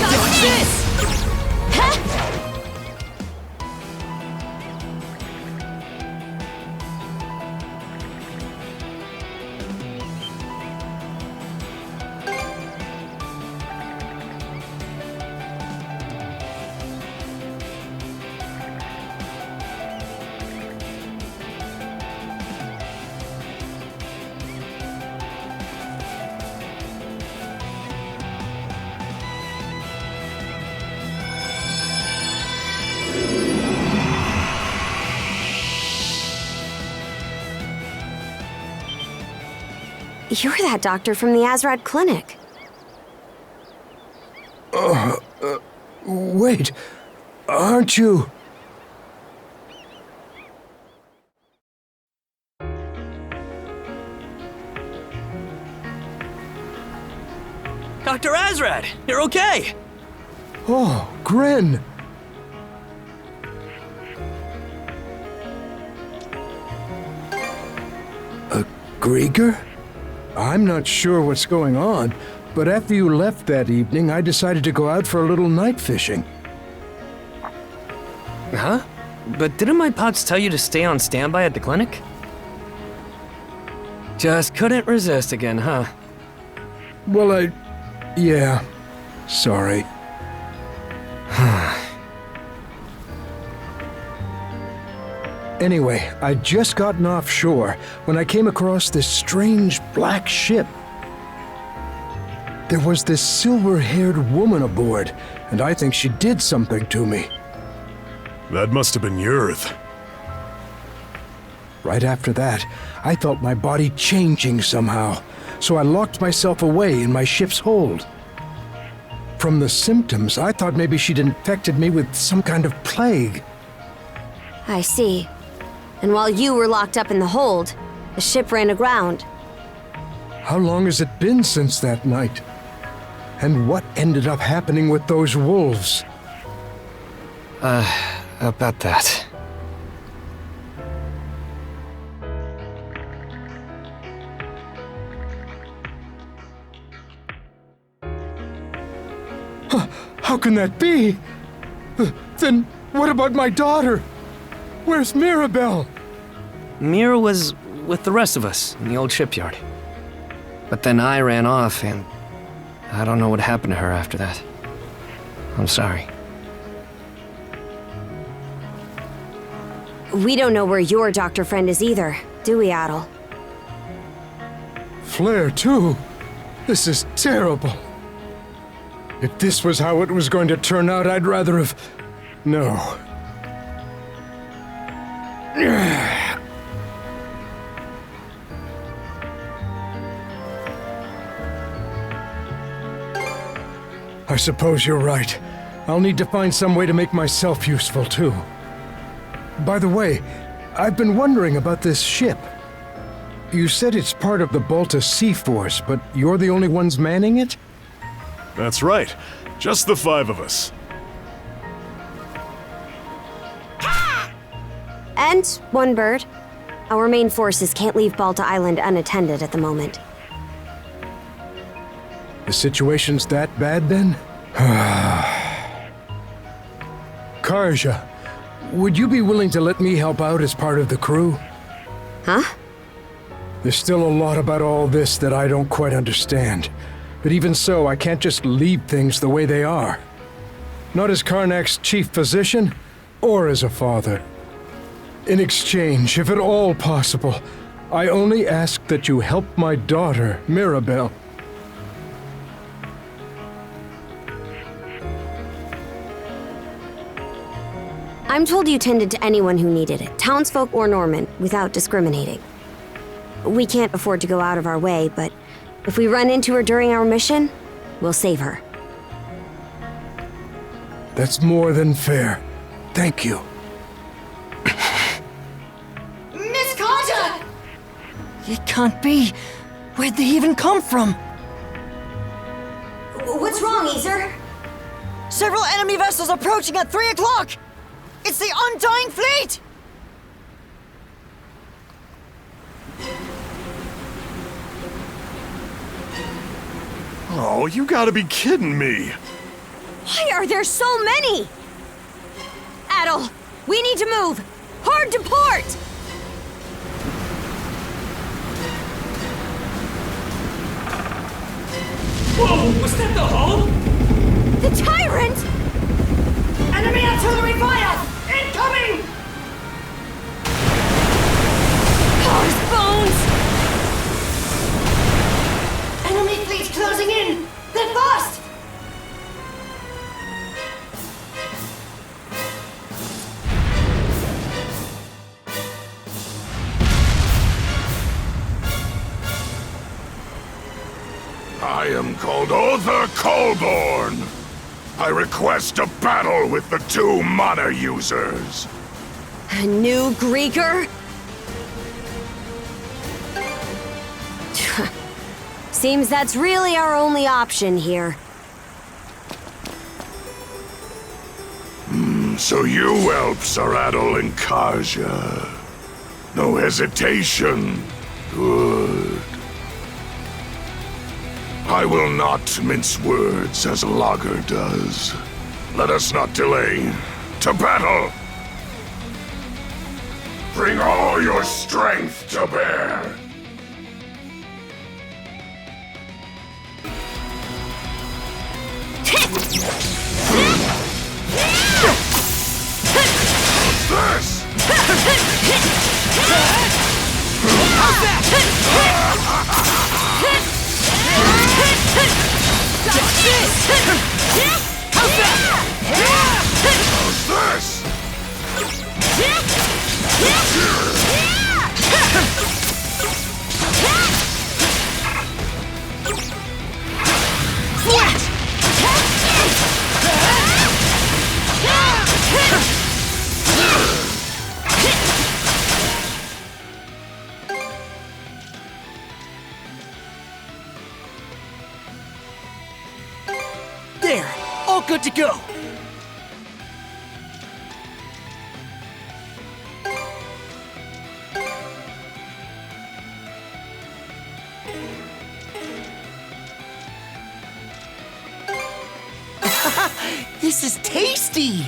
Speaker 3: Dodge this! You're that doctor from the Azrad clinic.
Speaker 11: Wait, aren't you?
Speaker 10: Dr. Azrad, you're okay!
Speaker 11: Oh, Grin! A Grieger? I'm not sure what's going on, but after you left that evening, I decided to go out for a little night fishing.
Speaker 8: Huh? But didn't my pops tell you to stay on standby at the clinic? Just couldn't resist again, huh?
Speaker 11: Well, yeah. Sorry. Anyway, I'd just gotten offshore when I came across this strange black ship. There was this silver-haired woman aboard, and I think she did something to me.
Speaker 4: That must have been Yurth.
Speaker 15: Right after that, I felt my body changing somehow, so I locked myself away in my ship's hold. From the symptoms, I thought maybe she'd infected me with some kind of plague.
Speaker 3: I see. And while you were locked up in the hold, the ship ran aground.
Speaker 15: How long has it been since that night? And what ended up happening with those wolves?
Speaker 16: About that.
Speaker 15: How can that be? Then what about my daughter? Where's Mirabelle?
Speaker 16: Mira was with the rest of us in the old shipyard. But then I ran off, and I don't know what happened to her after that. I'm sorry.
Speaker 3: We don't know where your doctor friend is either, do we, Adol?
Speaker 15: Flair, too? This is terrible. If this was how it was going to turn out, I'd rather have... No. I suppose you're right. I'll need to find some way to make myself useful, too. By the way, I've been wondering about this ship. You said it's part of the Balta Sea Force, but you're the only ones manning it?
Speaker 4: That's right. Just the 5 of us.
Speaker 3: And one bird. Our main forces can't leave Balta Island unattended at the moment.
Speaker 15: The situation's that bad, then? Karja, would you be willing to let me help out as part of the crew?
Speaker 3: Huh?
Speaker 15: There's still a lot about all this that I don't quite understand. But even so, I can't just leave things the way they are. Not as Karnak's chief physician, or as a father. In exchange, if at all possible, I only ask that you help my daughter, Mirabelle.
Speaker 3: I'm told you tended to anyone who needed it, townsfolk or Norman, without discriminating. We can't afford to go out of our way, but if we run into her during our mission, we'll save her.
Speaker 15: That's more than fair. Thank you.
Speaker 14: Miss Karja! It can't be. Where'd they even come from?
Speaker 3: What's wrong, Aether?
Speaker 14: Several enemy vessels approaching at 3 o'clock! It's the Undying Fleet!
Speaker 4: Oh, you gotta be kidding me.
Speaker 3: Why are there so many? Adol, we need to move! Hard to port!
Speaker 10: Whoa, was that the hull?
Speaker 3: The Tyrant!
Speaker 14: Enemy artillery fire! Incoming!
Speaker 3: Cars, bones!
Speaker 14: Enemy fleet closing in! They're fast!
Speaker 2: I am called Other Colborn. I request a battle with the 2 mana users.
Speaker 3: A new Greeker? Seems that's really our only option here.
Speaker 2: So you whelps are Adol and Karja. No hesitation. Good. I will not mince words as Lager does. Let us not delay. To battle! Bring all your strength to bear! This! How's this?
Speaker 10: good to go.
Speaker 17: This is tasty!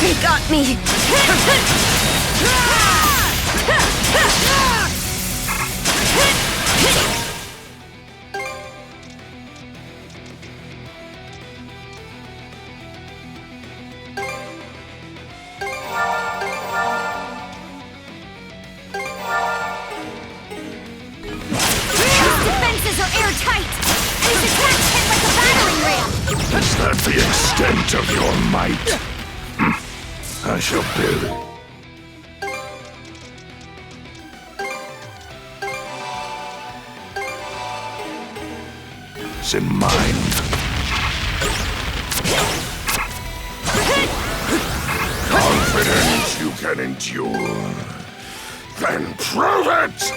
Speaker 3: He got me!
Speaker 2: Is that the extent of your might? I shall build. It's in mind. Confidence you can endure. Then prove it!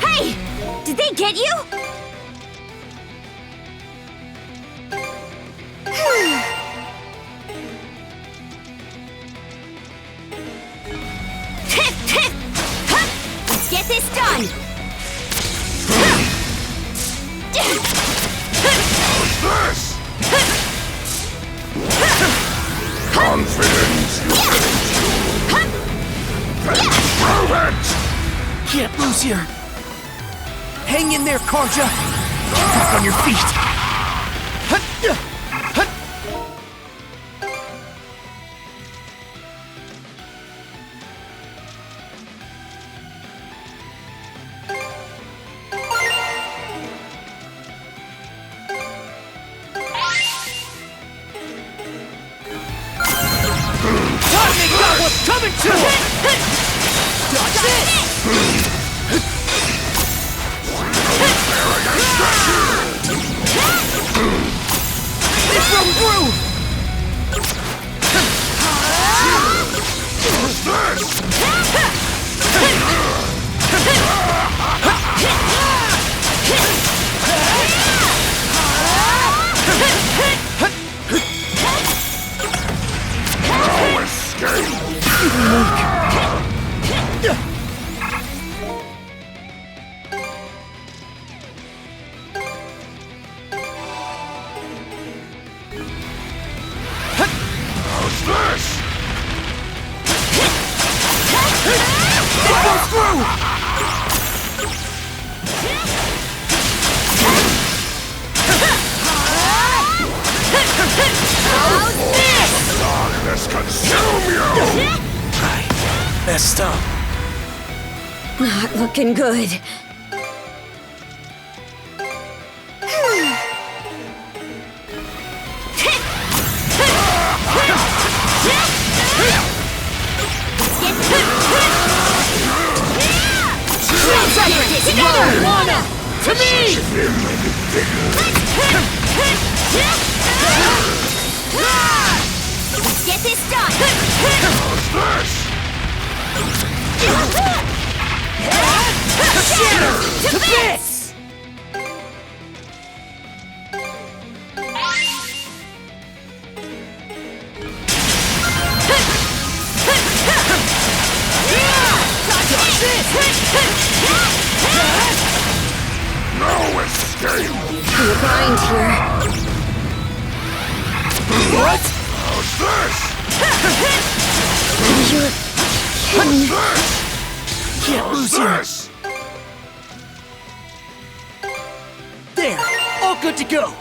Speaker 3: Hey! Did they get you? Let's get this done!
Speaker 2: How's this? Confidence you can endure. Then prove it!
Speaker 10: Can't lose here. Hang in there, Karja. Get back on your feet. They got what's coming to them! Dodge this! They broke through!
Speaker 2: What's this? No escape! How's this?
Speaker 10: It goes through!
Speaker 3: How's this?
Speaker 2: Darkness consume you!
Speaker 10: I messed up.
Speaker 3: Not looking good.
Speaker 10: Together! Lana! To me!
Speaker 3: Let's get this done!
Speaker 10: Shatter! To bits!
Speaker 2: No escape!
Speaker 3: You're blind here.
Speaker 10: What?
Speaker 2: How's this?
Speaker 3: You're
Speaker 2: What's this?
Speaker 10: Can't lose here.
Speaker 2: This?
Speaker 10: There! All good to go!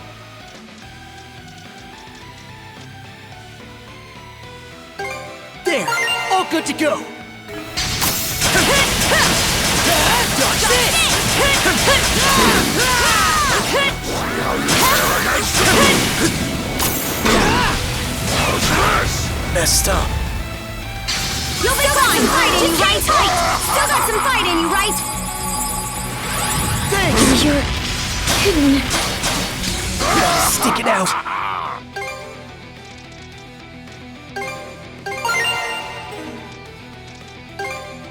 Speaker 10: There! All good to go! Dodge this! Messed up.
Speaker 3: You'll be fine! Just hang tight! Still got some fight in you, right?
Speaker 10: Thanks!
Speaker 14: You're kidding.
Speaker 10: Stick it out.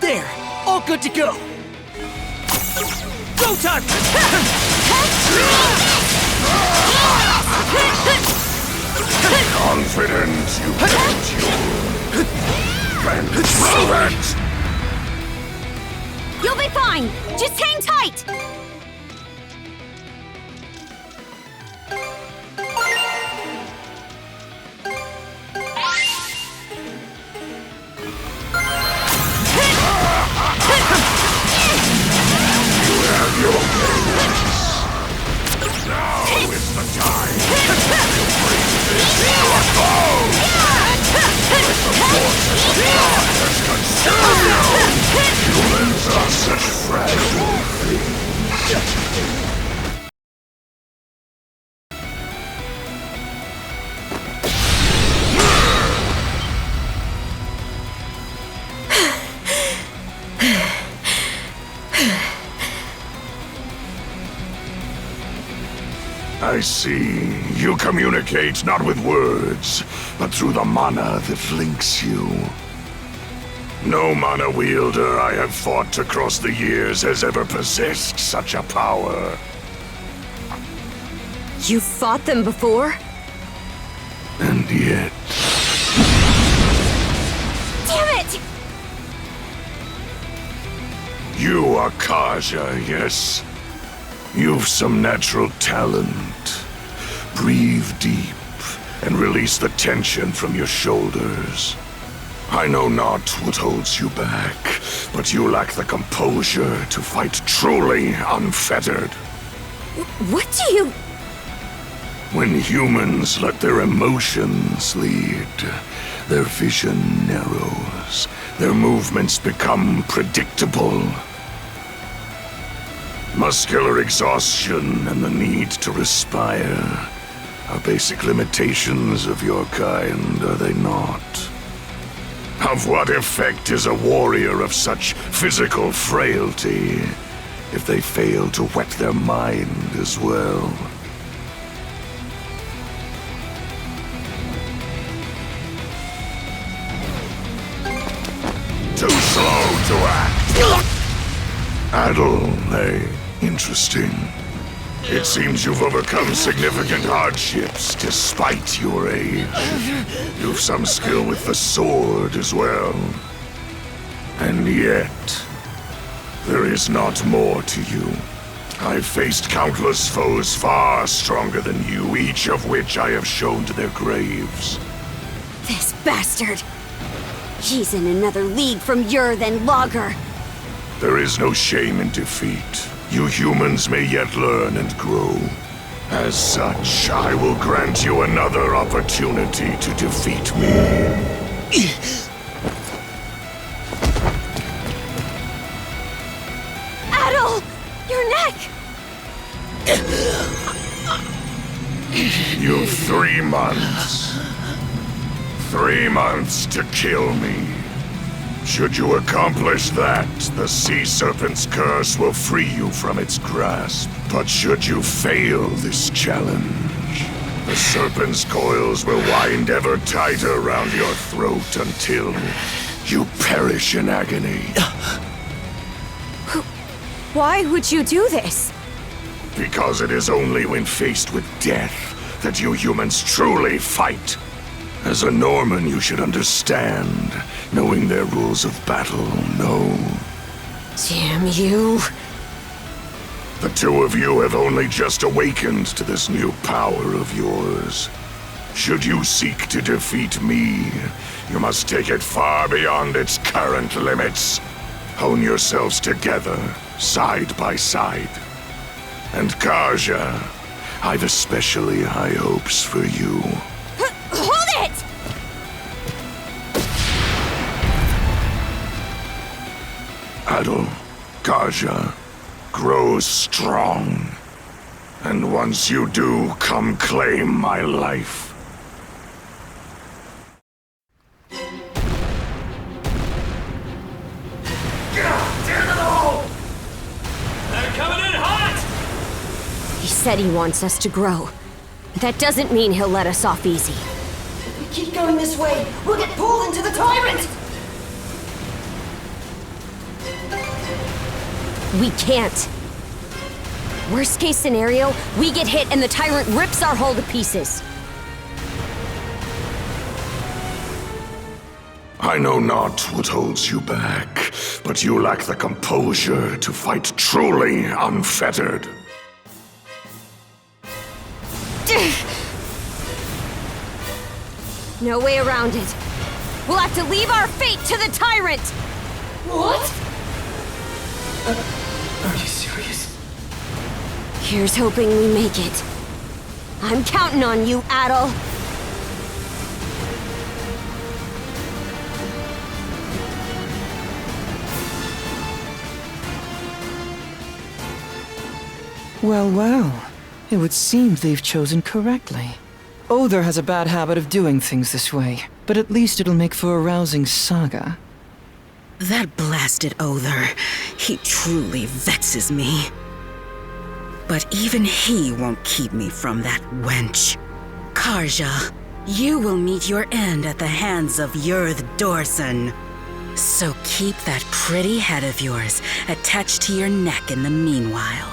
Speaker 10: There! All good to go! Go time!
Speaker 2: Confident you get your... and prove it!
Speaker 3: You'll be fine! Just hang tight!
Speaker 2: Now is the time! You bring this to a close! Let the forces of darkness consume you! Humans are such fragile things. I see. You communicate not with words, but through the mana that links you. No mana wielder I have fought across the years has ever possessed such a power.
Speaker 3: You fought them before?
Speaker 2: And yet...
Speaker 3: Damn it!
Speaker 2: You are Karja, yes? You've some natural talent. Breathe deep and release the tension from your shoulders. I know not what holds you back, but you lack the composure to fight truly unfettered.
Speaker 3: What do you...
Speaker 2: When humans let their emotions lead, their vision narrows, their movements become predictable. Muscular exhaustion and the need to respire are basic limitations of your kind, are they not? Of what effect is a warrior of such physical frailty if they fail to whet their mind as well? Too slow to act! Adol, eh? Interesting. It seems you've overcome significant hardships despite your age. You've some skill with the sword as well. And yet, there is not more to you. I've faced countless foes far stronger than you, each of which I have shown to their graves.
Speaker 3: This bastard! He's in another league from Ur than Lager.
Speaker 2: There is no shame in defeat. You humans may yet learn and grow. As such, I will grant you another opportunity to defeat me.
Speaker 3: Adol! Your neck!
Speaker 2: You've 3 months. 3 months to kill me. Should you accomplish that, the Sea Serpent's curse will free you from its grasp. But should you fail this challenge, the Serpent's coils will wind ever tighter around your throat until you perish in agony.
Speaker 3: Why would you do this?
Speaker 2: Because it is only when faced with death that you humans truly fight. As a Norman, you should understand, knowing their rules of battle, no.
Speaker 3: Damn you.
Speaker 2: The 2 of you have only just awakened to this new power of yours. Should you seek to defeat me, you must take it far beyond its current limits. Hone yourselves together, side by side. And Karja, I've especially high hopes for you.
Speaker 3: Hold it!
Speaker 2: Adol Karja grows strong. And once you do, come claim my life.
Speaker 9: Damn it all!
Speaker 10: They're coming in hot!
Speaker 3: He said he wants us to grow. But that doesn't mean he'll let us off easy.
Speaker 14: If we keep going this way, we'll get pulled into the tyrant!
Speaker 3: We can't. Worst case scenario, we get hit and the tyrant rips our hull to pieces.
Speaker 2: I know not what holds you back, but you lack the composure to fight truly unfettered.
Speaker 3: No way around it. We'll have to leave our fate to the tyrant!
Speaker 14: What?
Speaker 9: Are you serious?
Speaker 3: Here's hoping we make it. I'm counting on you, Adol.
Speaker 1: Well, well. It would seem they've chosen correctly. Other has a bad habit of doing things this way, but at least it'll make for a rousing saga.
Speaker 5: That blasted Other, he truly vexes me. But even he won't keep me from that wench. Karja, you will meet your end at the hands of Yurth Dorson. So keep that pretty head of yours attached to your neck in the meanwhile.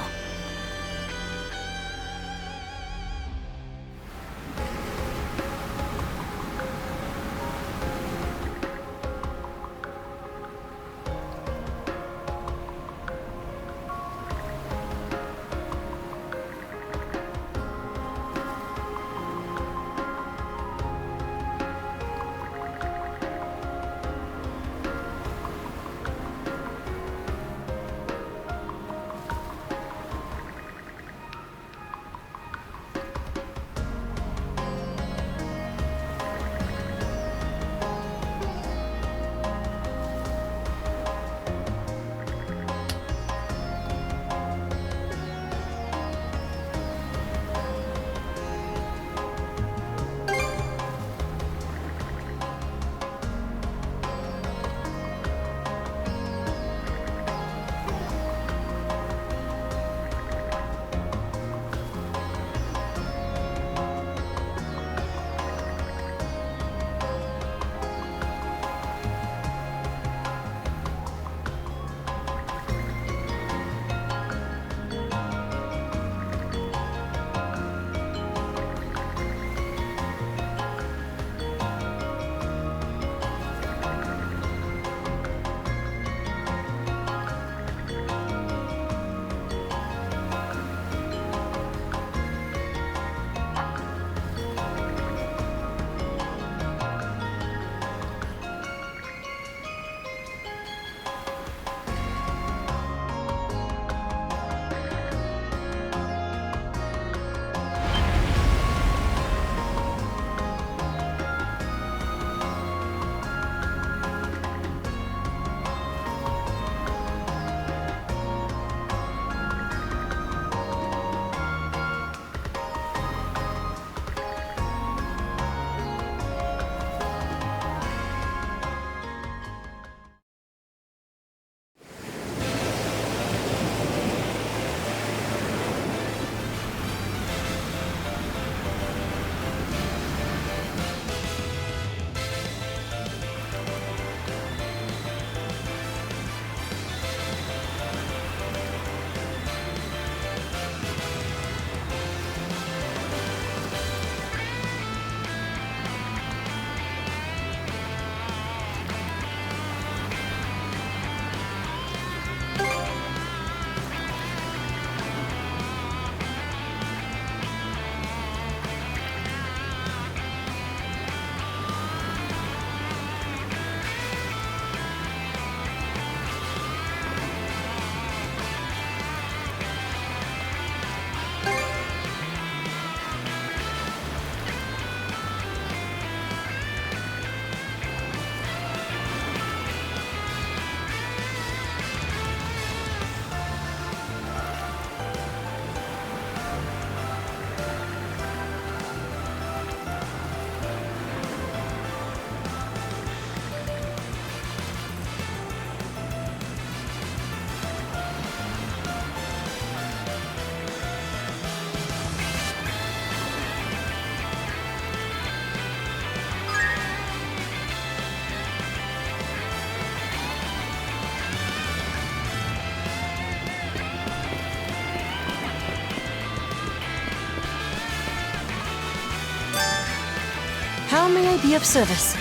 Speaker 13: be of service.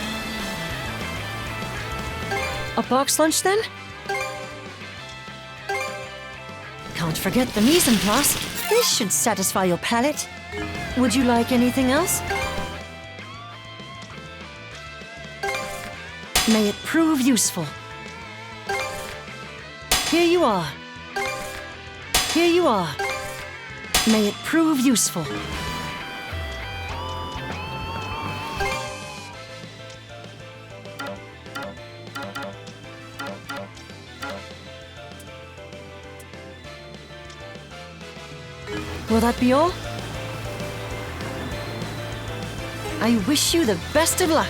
Speaker 13: A box lunch, then? Can't forget the mise en place. This should satisfy your palate. Would you like anything else? May it prove useful. Here you are. Here you are. May it prove useful. Will that be all? I wish you the best of luck.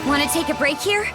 Speaker 3: Want to take a break here?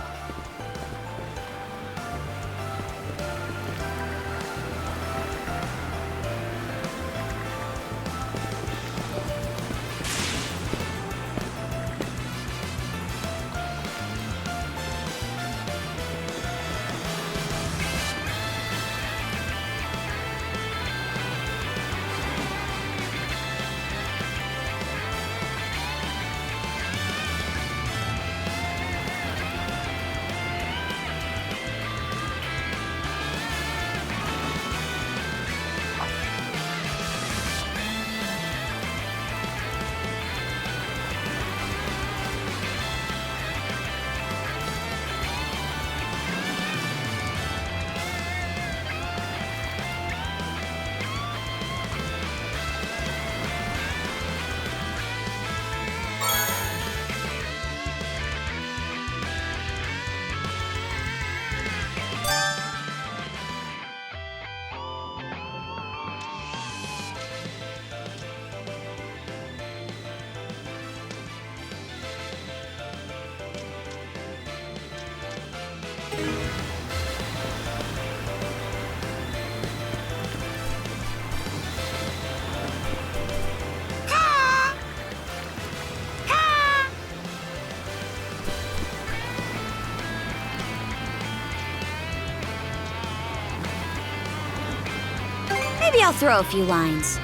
Speaker 3: Maybe I'll throw a few lines.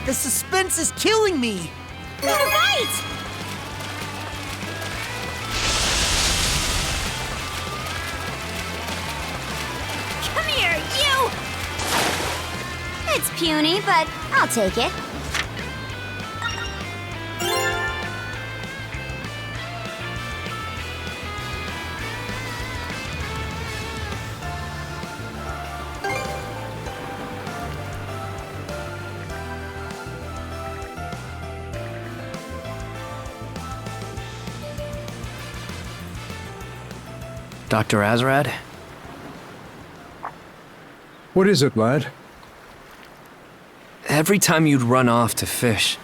Speaker 17: The suspense is killing me!
Speaker 3: Got a bite! Come here, you! It's puny, but I'll take it.
Speaker 16: Dr. Azrad?
Speaker 15: What is it, lad?
Speaker 16: Every time you'd run off to fish,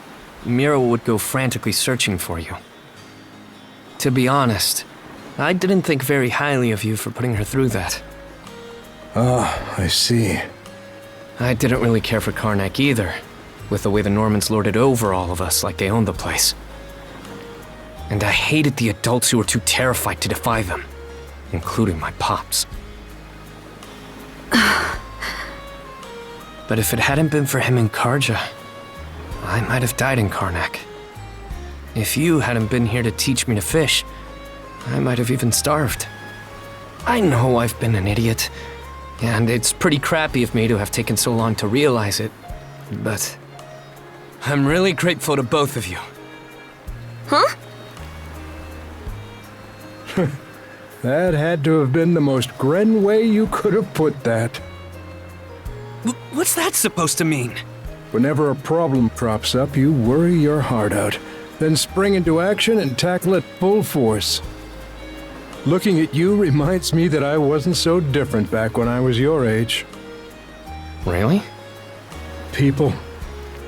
Speaker 16: Mira would go frantically searching for you. To be honest, I didn't think very highly of you for putting her through that.
Speaker 15: Ah, I see.
Speaker 16: I didn't really care for Karnak either, with the way the Normans lorded over all of us like they owned the place. And I hated the adults who were too terrified to defy them, including my pops. But if it hadn't been for him and Karja, I might have died in Karnak. If you hadn't been here to teach me to fish, I might have even starved. I know I've been an idiot, and it's pretty crappy of me to have taken so long to realize it, but I'm really grateful to both of you.
Speaker 3: Huh?
Speaker 15: That had to have been the most Gren way you could have put that.
Speaker 16: What's that supposed to mean?
Speaker 15: Whenever a problem crops up, you worry your heart out, then spring into action and tackle it full force. Looking at you reminds me that I wasn't so different back when I was your age.
Speaker 16: Really?
Speaker 15: People,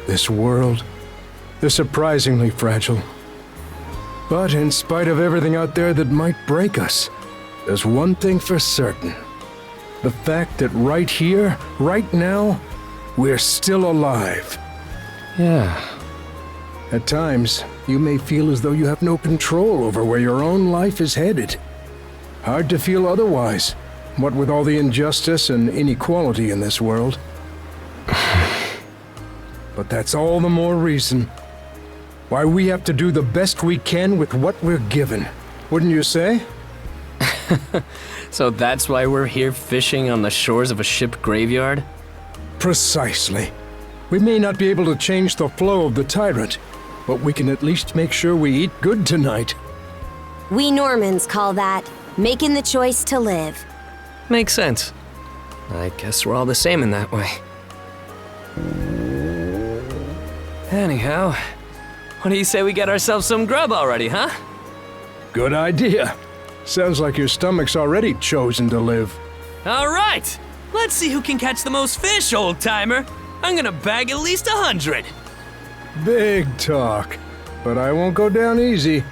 Speaker 15: this world, they're surprisingly fragile. But in spite of everything out there that might break us, there's one thing for certain. The fact that right here, right now, we're still alive.
Speaker 16: Yeah.
Speaker 15: At times, you may feel as though you have no control over where your own life is headed. Hard to feel otherwise, what with all the injustice and inequality in this world. But that's all the more reason why we have to do the best we can with what we're given. Wouldn't you say?
Speaker 16: So that's why we're here fishing on the shores of a ship graveyard?
Speaker 15: Precisely. We may not be able to change the flow of the tyrant, but we can at least make sure we eat good tonight.
Speaker 3: We Normans call that making the choice to live.
Speaker 16: Makes sense. I guess we're all the same in that way. Anyhow, what do you say we get ourselves some grub already, huh?
Speaker 15: Good idea. Sounds like your stomach's already chosen to live.
Speaker 10: All right, let's see who can catch the most fish, old-timer. I'm gonna bag at least 100.
Speaker 15: Big talk, but I won't go down easy.